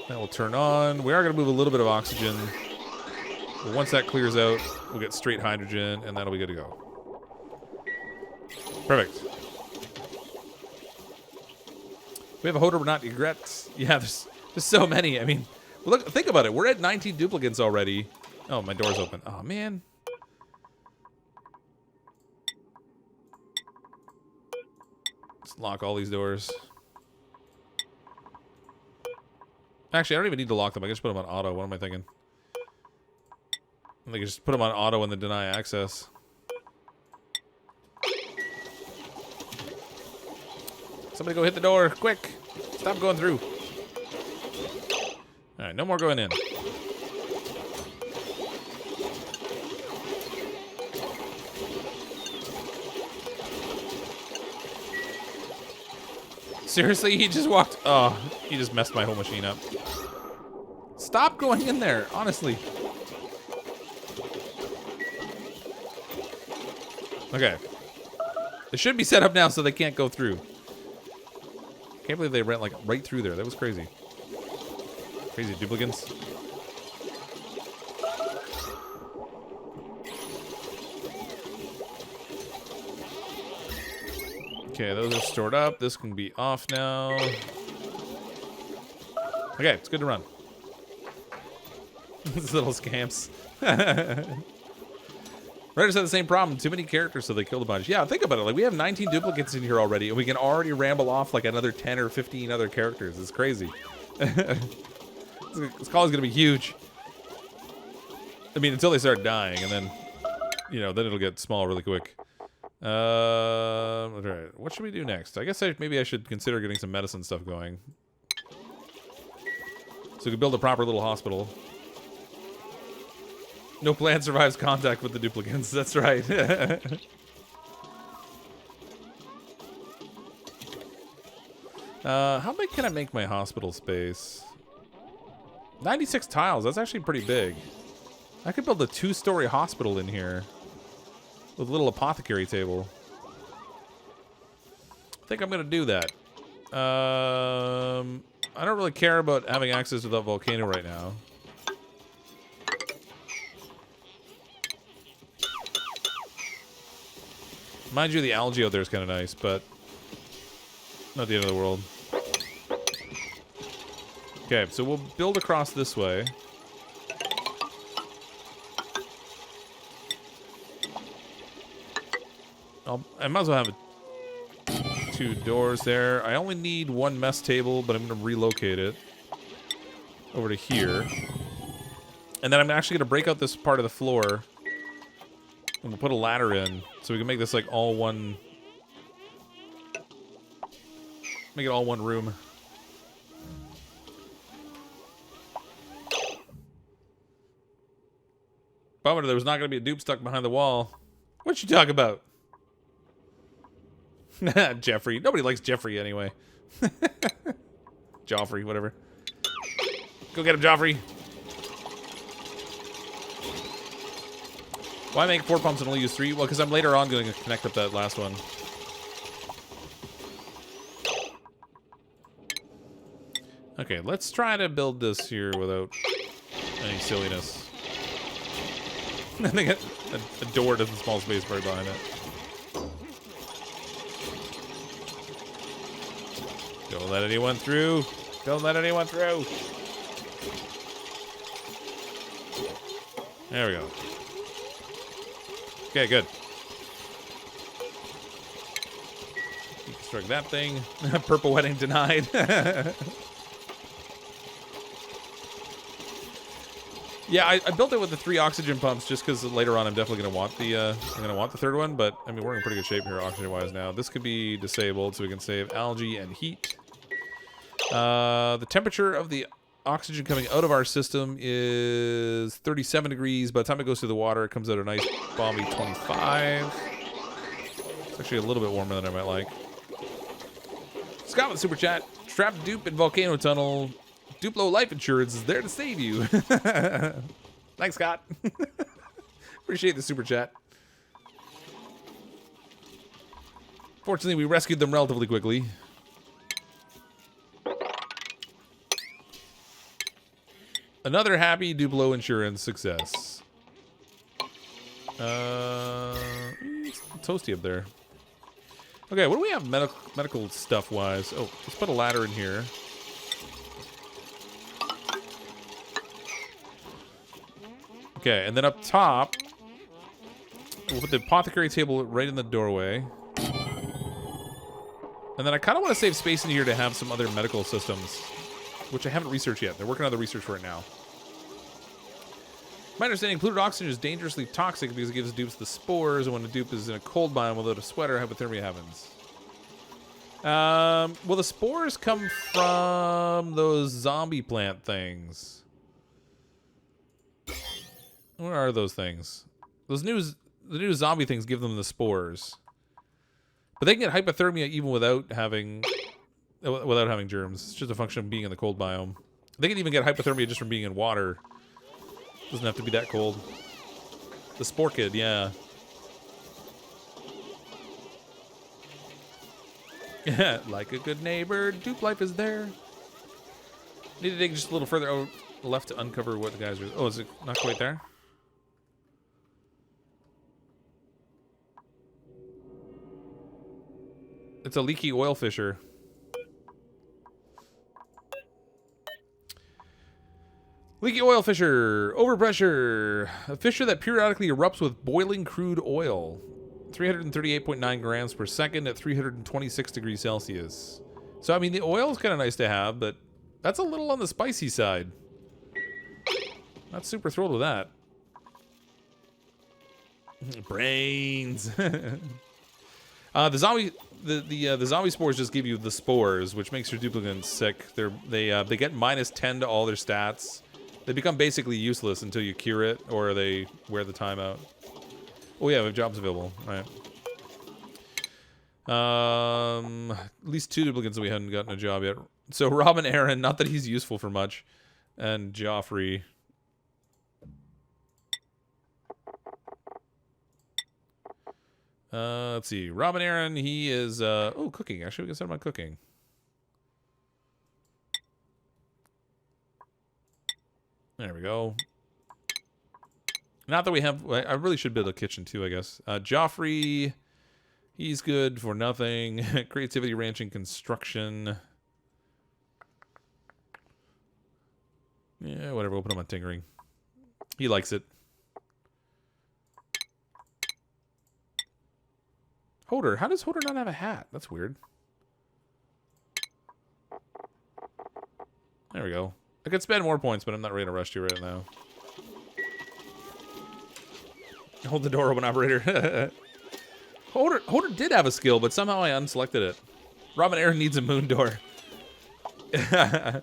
that will turn on. We are going to move a little bit of oxygen. But once that clears out, we'll get straight hydrogen, and that'll be good to go. Perfect. We have a Hodor, but not regrets. Yeah, there's so many. I mean, look, think about it. We're at 19 duplicants already. Oh, my door's open. Oh, man. Let's lock all these doors. Actually, I don't even need to lock them. I can just put them on auto. What am I thinking? They can just put them on auto and then deny access. Somebody go hit the door, quick! Stop going through. Alright, no more going in. Seriously, he just walked... Oh, he just messed my whole machine up. Stop going in there, honestly. Okay. It should be set up now so they can't go through. Can't believe they ran like right through there. That was crazy. Crazy duplicants. Okay, those are stored up. This can be off now. Okay, it's good to run. These little scamps. Redditors had the same problem. Too many characters, so they killed a bunch. Yeah, think about it. Like, we have 19 duplicates in here already, and we can already ramble off like another 10 or 15 other characters. It's crazy. This call is going to be huge. I mean, until they start dying, and then, you know, then it'll get small really quick. All right. What should we do next? I guess maybe I should consider getting some medicine stuff going. So we can build a proper little hospital. No plant survives contact with the duplicants. That's right. How big can I make my hospital space? 96 tiles. That's actually pretty big. I could build a 2-story hospital in here with a little apothecary table. I think I'm gonna do that. I don't really care about having access to that volcano right now. Mind you, the algae out there is kind of nice, but not the end of the world. Okay, so we'll build across this way. I might as well have 2 doors there. I only need 1 mess table, but I'm going to relocate it over to here. And then I'm actually going to break out this part of the floor. And we'll put a ladder in, so we can make this like all one... Make it all one room. Bummer, there was not going to be a dupe stuck behind the wall. What you talk about? Jeffrey. Nobody likes Jeffrey anyway. Joffrey, whatever. Go get him, Joffrey. Why make 4 pumps and only use 3? Well, because I'm later on going to connect up that last one. Okay, let's try to build this here without any silliness. They got a door to the small space right behind it. Don't let anyone through. Don't let anyone through. There we go. Okay, good. Deconstruct that thing. Purple wedding denied. Yeah, I built it with the 3 oxygen pumps just because later on I'm definitely gonna want the the 3rd one. But I mean, we're in pretty good shape here oxygen-wise now. This could be disabled, so we can save algae and heat. The temperature of the oxygen coming out of our system is 37 degrees. By the time it goes through the water, it comes out a nice balmy 25. It's actually a little bit warmer than I might like. Scott with Super Chat. Trapped Dupe in Volcano Tunnel. Duplo Life Insurance is there to save you. Thanks, Scott. Appreciate the Super Chat. Fortunately, we rescued them relatively quickly. Another happy Duplo Insurance success. It's toasty up there. Okay, what do we have medical stuff-wise? Oh, let's put a ladder in here. Okay, and then up top, we'll put the apothecary table right in the doorway. And then I kind of want to save space in here to have some other medical systems, which I haven't researched yet. They're working on the research for it now. My understanding, polluted oxygen is dangerously toxic because it gives dupes the spores, and when a dupe is in a cold biome without a sweater, hypothermia happens. Well, the spores come from those zombie plant things. Where are those things? The new zombie things give them the spores. But they can get hypothermia even without having germs. It's just a function of being in the cold biome. They can even get hypothermia just from being in water. Doesn't have to be that cold. The spore kid, yeah. Like a good neighbor, dupe life is there. Need to dig just a little further out left to uncover what the guys are. Oh, is it not quite there? It's a leaky oil fissure. Leaky oil fissure. Overpressure. A fissure that periodically erupts with boiling crude oil. 338.9 grams per second at 326 degrees Celsius. So, I mean, the oil is kind of nice to have, but that's a little on the spicy side. Not super thrilled with that. Brains. The zombie spores just give you the spores, which makes your duplicants sick. They get -10 to all their stats. They become basically useless until you cure it, or they wear the timeout. Oh yeah, we have jobs available. All right. At least 2 duplicants that we hadn't gotten a job yet. So Rob and Aaron, not that he's useful for much, and Joffrey. Let's see. Robin Aaron, he is cooking. Actually, we can set him on cooking. There we go. Not that we have... I really should build a kitchen too, I guess. Joffrey, he's good for nothing. Creativity, ranching, construction. Yeah, whatever. We'll put him on tinkering. He likes it. Hoder. How does Hoder not have a hat? That's weird. There we go. I could spend more points, but I'm not ready to rush you right now. Hold the door open, operator. Hoder did have a skill, but somehow I unselected it. Robin Aaron needs a moon door. I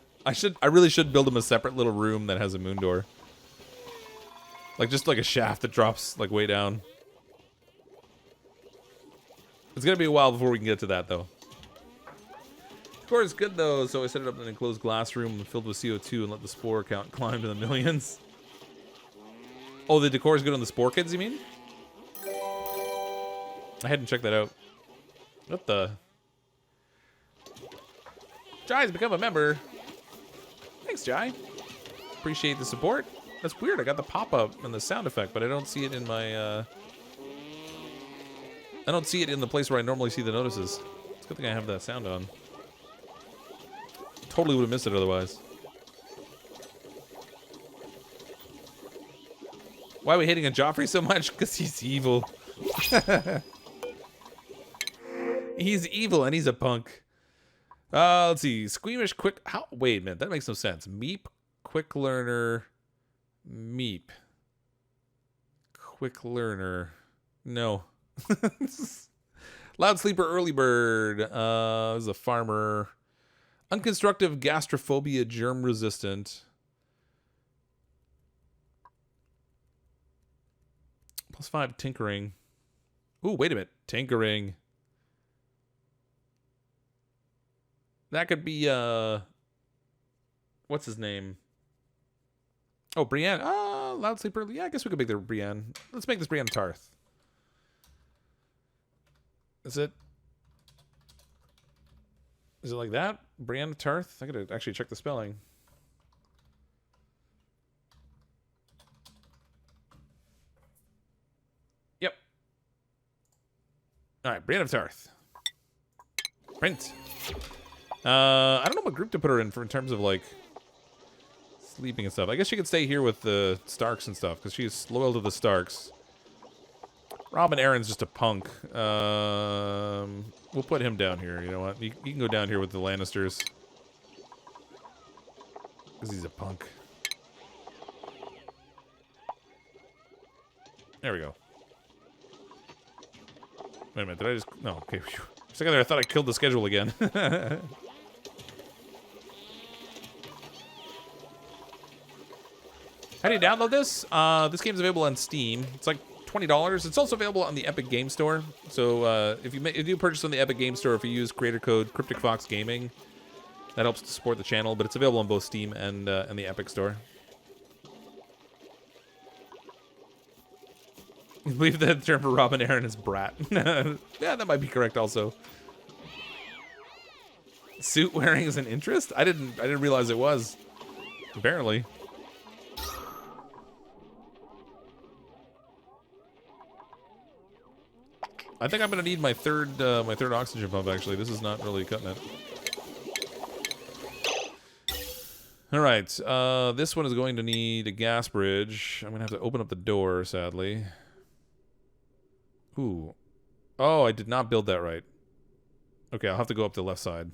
really should build him a separate little room that has a moon door. Like, just like a shaft that drops, like, way down. It's gonna be a while before we can get to that, though. Decor is good, though, so I set it up in an enclosed glass room filled with CO2 and let the spore count climb to the millions. Oh, the decor is good on the spore kids, you mean? I hadn't checked that out. What the? Jai's become a member. Thanks, Jai. Appreciate the support. That's weird. I got the pop-up and the sound effect, but I don't see it in my, I don't see it in the place where I normally see the notices. It's a good thing I have that sound on. Totally would have missed it otherwise. Why are we hating on Joffrey so much? Because he's evil. He's evil and he's a punk. Let's see. Squeamish, quick. How? Wait a minute. That makes no sense. Meep, quick learner, meep. Quick learner. No. Loud sleeper, early bird. This is a farmer. Unconstructive, gastrophobia, germ resistant. +5 tinkering. Ooh, wait a minute. Tinkering. That could be, what's his name? Oh, Brienne. Loud sleeper. Yeah, I guess we could make the Brienne. Let's make this Brienne Tarth. Is it like that? Brienne Tarth? I gotta actually check the spelling. Yep. Alright, Brienne of Tarth. Print. I don't know what group to put her in in terms of, like, sleeping and stuff. I guess she could stay here with the Starks and stuff, because she's loyal to the Starks. Robin Aaron's just a punk. We'll put him down here. You know what? He can go down here with the Lannisters. Because he's a punk. There we go. Wait a minute, did I just... No, okay. For a second there, I thought I killed the schedule again. How do you download this? This game's available on Steam. It's like $20. It's also available on the Epic Game Store. So if you purchase on the Epic Game Store, if you use creator code CrypticFox Gaming, that helps to support the channel. But it's available on both Steam and the Epic Store. I believe the term for Robin Aaron is brat. Yeah, that might be correct also. Suit wearing is an interest? I didn't realize it was. Apparently. I think I'm gonna need my third oxygen pump. Actually, this is not really cutting it. All right, this one is going to need a gas bridge. I'm gonna have to open up the door, sadly. Ooh, oh, I did not build that right. Okay, I'll have to go up the left side.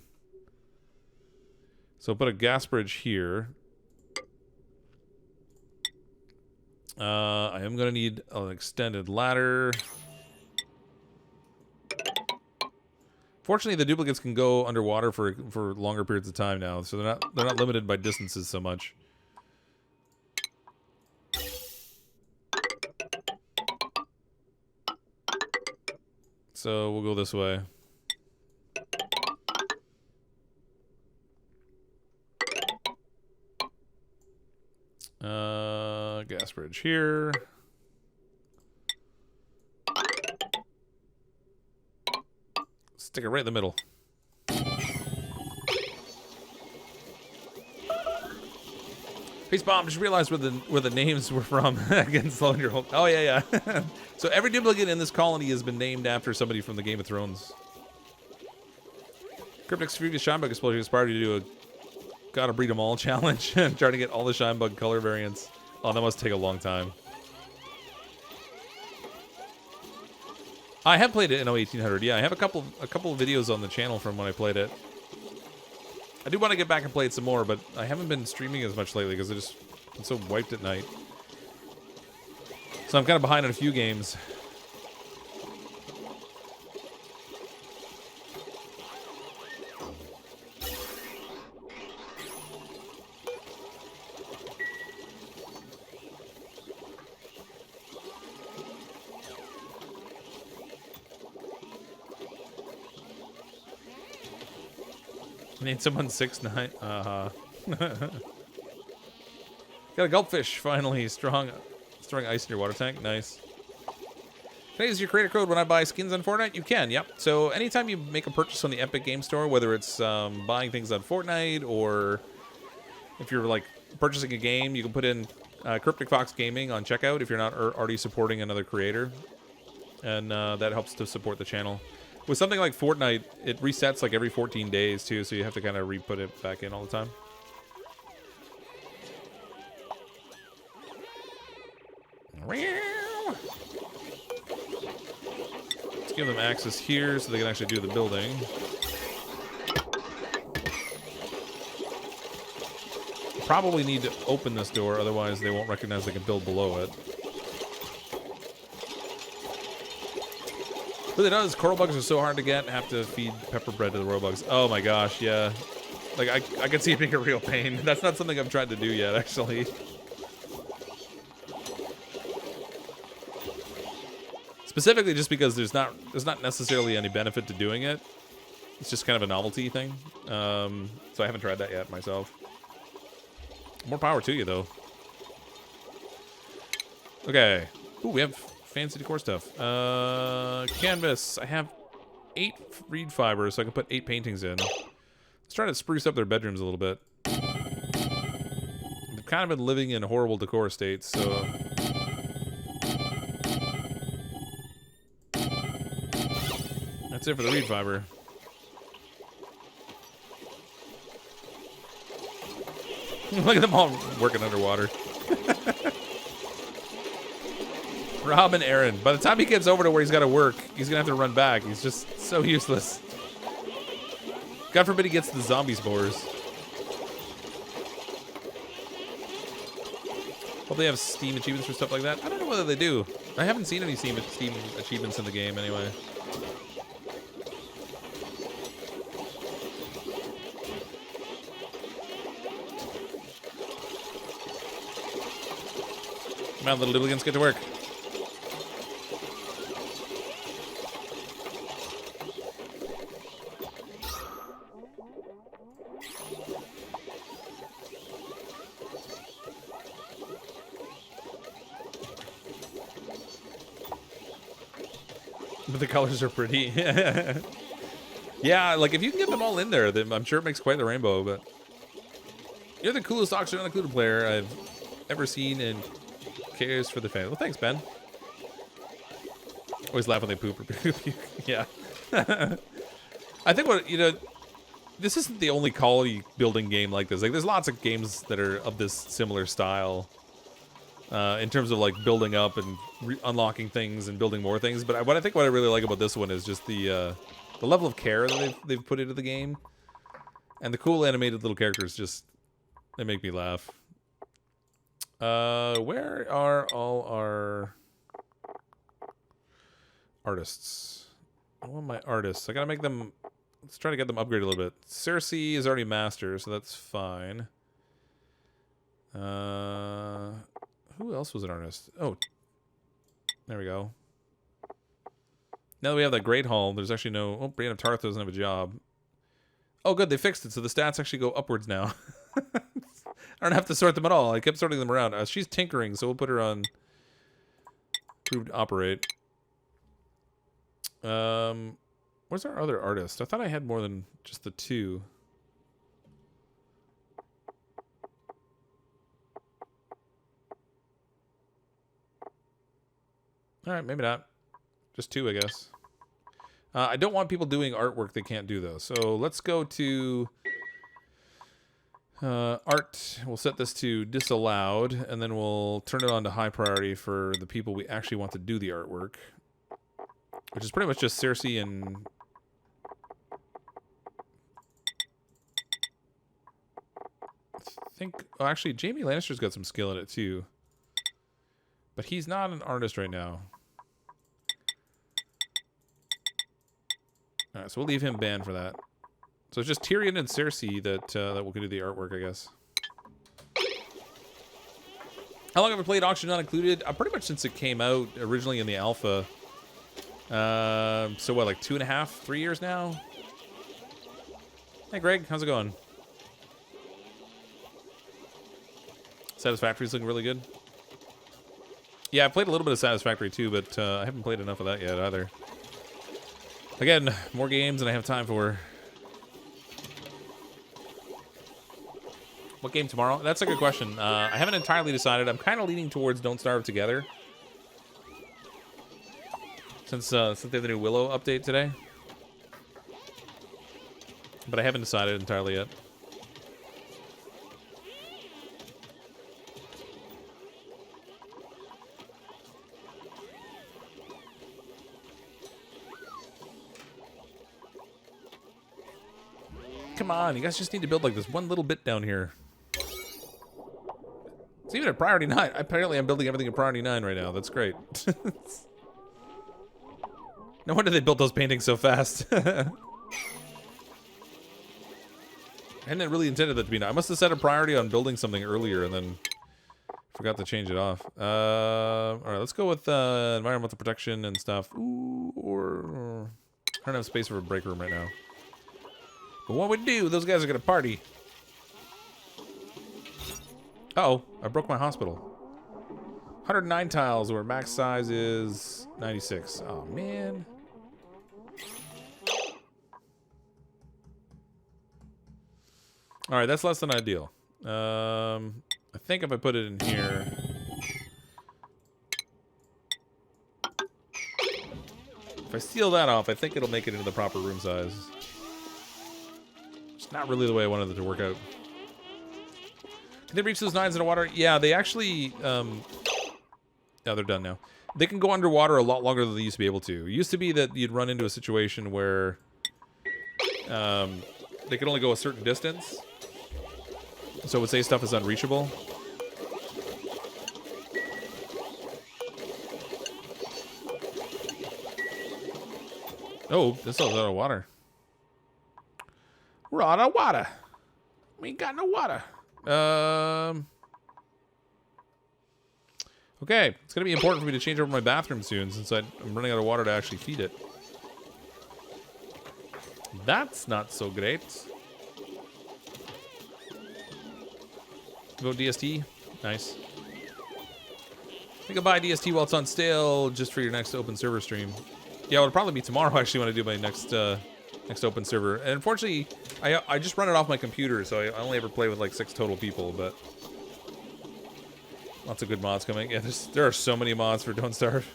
So put a gas bridge here. I am gonna need an extended ladder. Fortunately, the duplicates can go underwater for longer periods of time now, so they're not limited by distances so much. So we'll go this way. Gas bridge here. Stick it right in the middle. Peace bomb. Just realized where the names were from. Again, slowing your whole. Oh yeah. So every duplicate in this colony has been named after somebody from the Game of Thrones. Cryptic's previous Shinebug explosion inspired you to do a gotta breed them all challenge and trying to get all the Shinebug color variants. Oh, that must take a long time. I have played it in 1800. Yeah, I have a couple of videos on the channel from when I played it. I do want to get back and play it some more, but I haven't been streaming as much lately because I'm so wiped at night. So I'm kind of behind on a few games. I need someone 6'9". Got a gulpfish finally. Strong ice in your water tank. Nice. Can I use your creator code when I buy skins on Fortnite? You can, yep. So anytime you make a purchase on the Epic Game Store, whether it's buying things on Fortnite or if you're like purchasing a game, you can put in CrypticFox Gaming on checkout if you're not already supporting another creator. And that helps to support the channel. With something like Fortnite, it resets like every 14 days too, so you have to kind of re-put it back in all the time. Let's give them access here so they can actually do the building. Probably need to open this door, otherwise they won't recognize they can build below it. But it does. Coral bugs are so hard to get. Have to feed pepper bread to the royal bugs. Oh my gosh, yeah. Like I can see it being a real pain. That's not something I've tried to do yet, actually. Specifically, just because there's not necessarily any benefit to doing it. It's just kind of a novelty thing. So I haven't tried that yet myself. More power to you, though. Okay. Ooh, we have fancy decor stuff. Canvas. I have 8 reed fibers, so I can put 8 paintings in. Let's try to spruce up their bedrooms a little bit. They've kind of been living in horrible decor states, so... That's it for the reed fiber. Look at them all working underwater. Rob and Aaron. By the time he gets over to where he's got to work, he's going to have to run back. He's just so useless. God forbid he gets the zombie spores. Hope they have Steam achievements for stuff like that. I don't know whether they do. I haven't seen any Steam achievements in the game anyway. Come on, little duplicants, get to work. But the colors are pretty. Yeah, like if you can get them all in there, then I'm sure it makes quite the rainbow. But you're the coolest Oxygen Unincluded player I've ever seen, and cares for the fan. Well, thanks, Ben. Always laugh when they poop or puke. Yeah. I think this isn't the only colony building game like this. Like, there's lots of games that are of this similar style. In terms of like building up and unlocking things and building more things, but what I really like about this one is just the level of care that they've put into the game, and the cool animated little characters. Just they make me laugh. Where are all our artists? I want my artists. I gotta make them. Let's try to get them upgraded a little bit. Cersei is already master, so that's fine. Who else was an artist? Oh, there we go. Now that we have that Great Hall, there's actually no... Oh, Brienne of Tarth doesn't have a job. Oh, good, they fixed it, so the stats actually go upwards now. I don't have to sort them at all. I kept sorting them around. She's tinkering, so we'll put her on... Approved operate. Where's our other artist? I thought I had more than just the two. Alright, maybe not. Just two, I guess. I don't want people doing artwork they can't do, though. So let's go to art. We'll set this to disallowed, and then we'll turn it on to high priority for the people we actually want to do the artwork. Which is pretty much just Cersei and... I think... Oh, actually, Jaime Lannister's got some skill in it, too. But he's not an artist right now. Alright, so we'll leave him banned for that. So it's just Tyrion and Cersei that we can do the artwork, I guess. How long have I played Auction Not Included? Pretty much since it came out originally in the alpha. So what, like 2.5, 3 years now? Hey Greg, how's it going? Satisfactory's looking really good. Yeah, I played a little bit of Satisfactory too, but I haven't played enough of that yet either. Again, more games than I have time for. What game tomorrow? That's a good question. I haven't entirely decided. I'm kind of leaning towards Don't Starve Together. Since they have the new Willow update today. But I haven't decided entirely yet. Come on, you guys just need to build like this one little bit down here. It's even at priority 9. Apparently I'm building everything at priority 9 right now. That's great. No wonder they built those paintings so fast. I hadn't really intended that to be 9. I must have set a priority on building something earlier and then forgot to change it off. Alright, let's go with environmental protection and stuff. Ooh, or I don't have space for a break room right now. But what we do, those guys are gonna party. Uh-oh, I broke my hospital. 109 tiles where max size is 96. Oh, man. Alright, that's less than ideal. I think if I put it in here... If I seal that off, I think it'll make it into the proper room size. It's not really the way I wanted it to work out. Can they reach those 9s in the water? Yeah, they actually... Yeah, they're done now. They can go underwater a lot longer than they used to be able to. It used to be that you'd run into a situation where they could only go a certain distance. So it would say stuff is unreachable. Oh, this is out of water. We're out of water. We ain't got no water. Okay, it's gonna be important for me to change over my bathroom soon since I'm running out of water to actually feed it. That's not so great. Vote DST. Nice. I think I'll buy DST while it's on sale just for your next open server stream. Yeah, it'll probably be tomorrow actually when I do my next next open server. And unfortunately, I just run it off my computer, so I only ever play with like 6 total people, but lots of good mods coming. Yeah, there are so many mods for Don't Starve.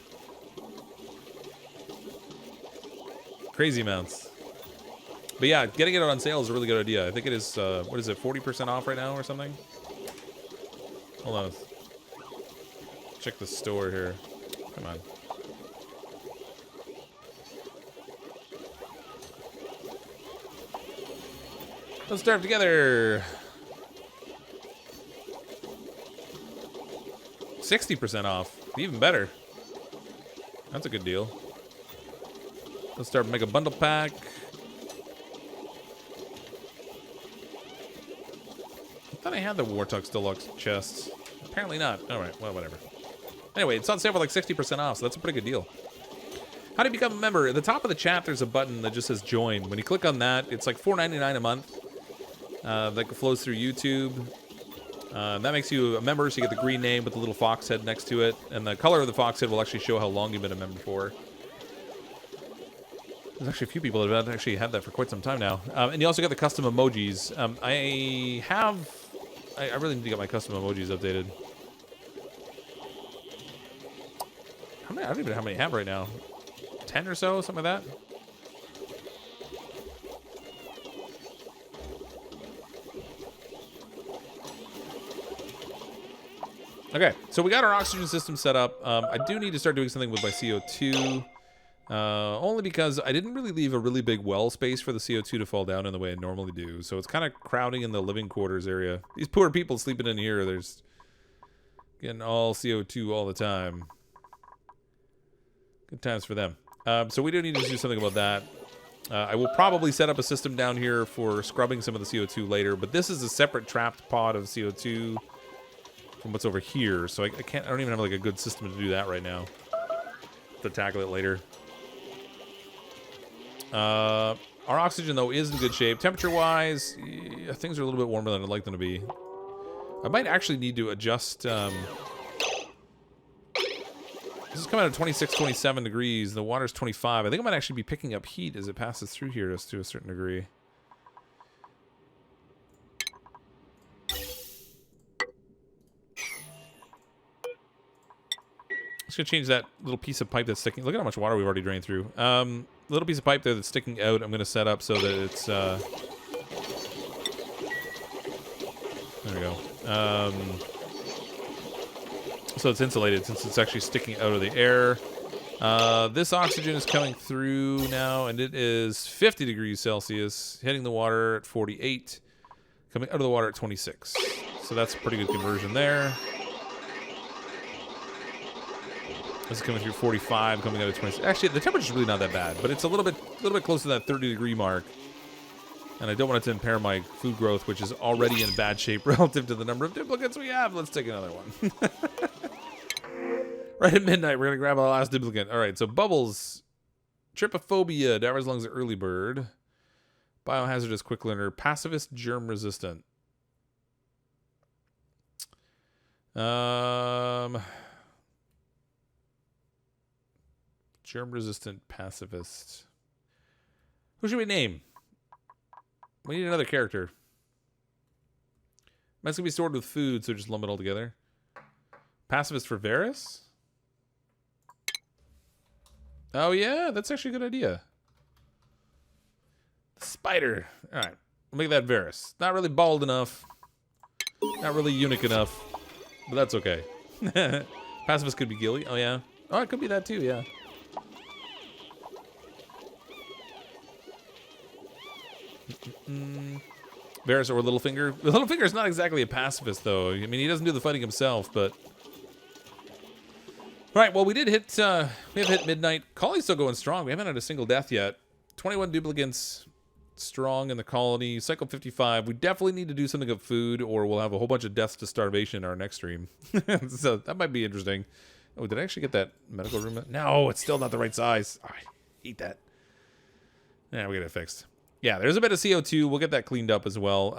Crazy amounts. But yeah, getting it on sale is a really good idea. I think it is, what is it, 40% off right now or something? Hold on. Check the store here. Come on. Let's starve together. 60% off. Even better. That's a good deal. Let's start make a bundle pack. I thought I had the Wartux Deluxe chests. Apparently not. Alright, well, whatever. Anyway, it's on sale for like 60% off, so that's a pretty good deal. How to become a member? At the top of the chat, there's a button that just says join. When you click on that, it's like $4.99 a month. That flows through YouTube. That makes you a member, so you get the green name with the little fox head next to it. And the color of the fox head will actually show how long you've been a member for. There's actually a few people that have actually had that for quite some time now. And you also got the custom emojis. I really need to get my custom emojis updated. How many? I don't even know how many I have right now. 10 or so, something like that. Okay, so we got our oxygen system set up. I do need to start doing something with my CO2. Only because I didn't really leave a really big well space for the CO2 to fall down in the way I normally do. So it's kind of crowding in the living quarters area. These poor people sleeping in here, there's getting all CO2 all the time. Good times for them. So we do need to do something about that. I will probably set up a system down here for scrubbing some of the CO2 later, but this is a separate trapped pod of CO2 from what's over here. So I don't even have like a good system to do that right now. To tackle it later. Our oxygen, though, is in good shape. Temperature-wise, yeah, things are a little bit warmer than I'd like them to be. I might actually need to adjust... this is coming out at 26, 27 degrees. The water's 25. I think I might actually be picking up heat as it passes through here just to a certain degree. Just gonna change that little piece of pipe that's sticking. Look at how much water we've already drained through. Little piece of pipe there that's sticking out. I'm gonna set up so that it's. There we go. So it's insulated since it's actually sticking out of the air. This oxygen is coming through now, and it is 50 degrees Celsius, hitting the water at 48, coming out of the water at 26. So that's a pretty good conversion there. This is coming through 45, coming out of 26. Actually, the temperature's really not that bad, but it's a little bit close to that 30-degree mark. And I don't want it to impair my food growth, which is already in bad shape relative to the number of duplicates we have. Let's take another one. Right at midnight, we're going to grab our last duplicate. All right, so Bubbles, Trypophobia, Divers Lungs, Early Bird, Biohazardous, Quick Learner, Pacifist, Germ Resistant. Germ-resistant pacifist. Who should we name? We need another character. That's gonna be stored with food, so just lump it all together. Pacifist for Varus? Oh yeah, that's actually a good idea. Spider. Alright, we'll make that Varus. Not really bald enough. Not really unique enough. But that's okay. Pacifist could be Gilly. Oh yeah. Oh, it could be that too, yeah. Varus or Littlefinger. Littlefinger is not exactly a pacifist, though. I mean, he doesn't do the fighting himself, but... All right, well, we have hit midnight. Collie's still going strong. We haven't had a single death yet. 21 duplicants strong in the colony. Cycle 55. We definitely need to do something of food, or we'll have a whole bunch of deaths to starvation in our next stream. So that might be interesting. Oh, did I actually get that medical room? No, it's still not the right size. Oh, I hate that. Yeah, we get it fixed. Yeah, there's a bit of CO2. We'll get that cleaned up as well.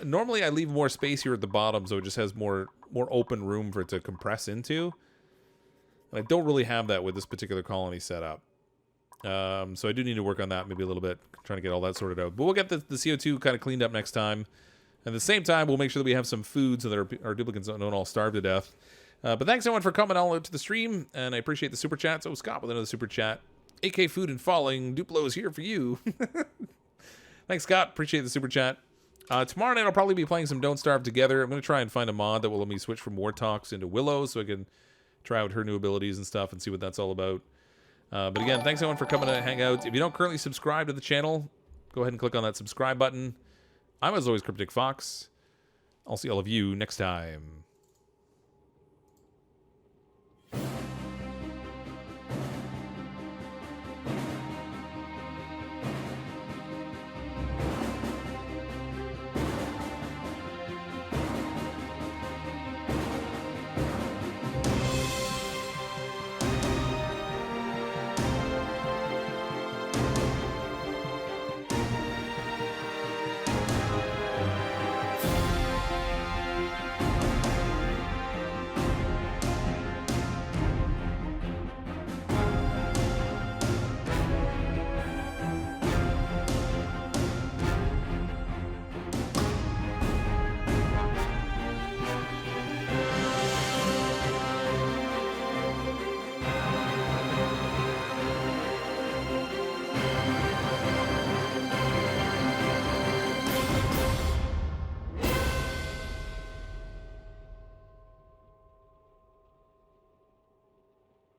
Normally I leave more space here at the bottom, so it just has more open room for it to compress into. And I don't really have that with this particular colony set up. So I do need to work on that maybe a little bit, trying to get all that sorted out. But we'll get the CO2 kind of cleaned up next time. At the same time, we'll make sure that we have some food so that our duplicants don't all starve to death. But thanks everyone for coming all out to the stream, and I appreciate the super chats. Oh, Scott with another super chat. AK Food and Falling, Duplo is here for you. Thanks, Scott. Appreciate the super chat. Tomorrow night I'll probably be playing some Don't Starve Together. I'm going to try and find a mod that will let me switch from Wartox into Willow so I can try out her new abilities and stuff and see what that's all about. But again, thanks everyone for coming to hang out. If you don't currently subscribe to the channel, go ahead and click on that subscribe button. I'm as always CrypticFox. I'll see all of you next time.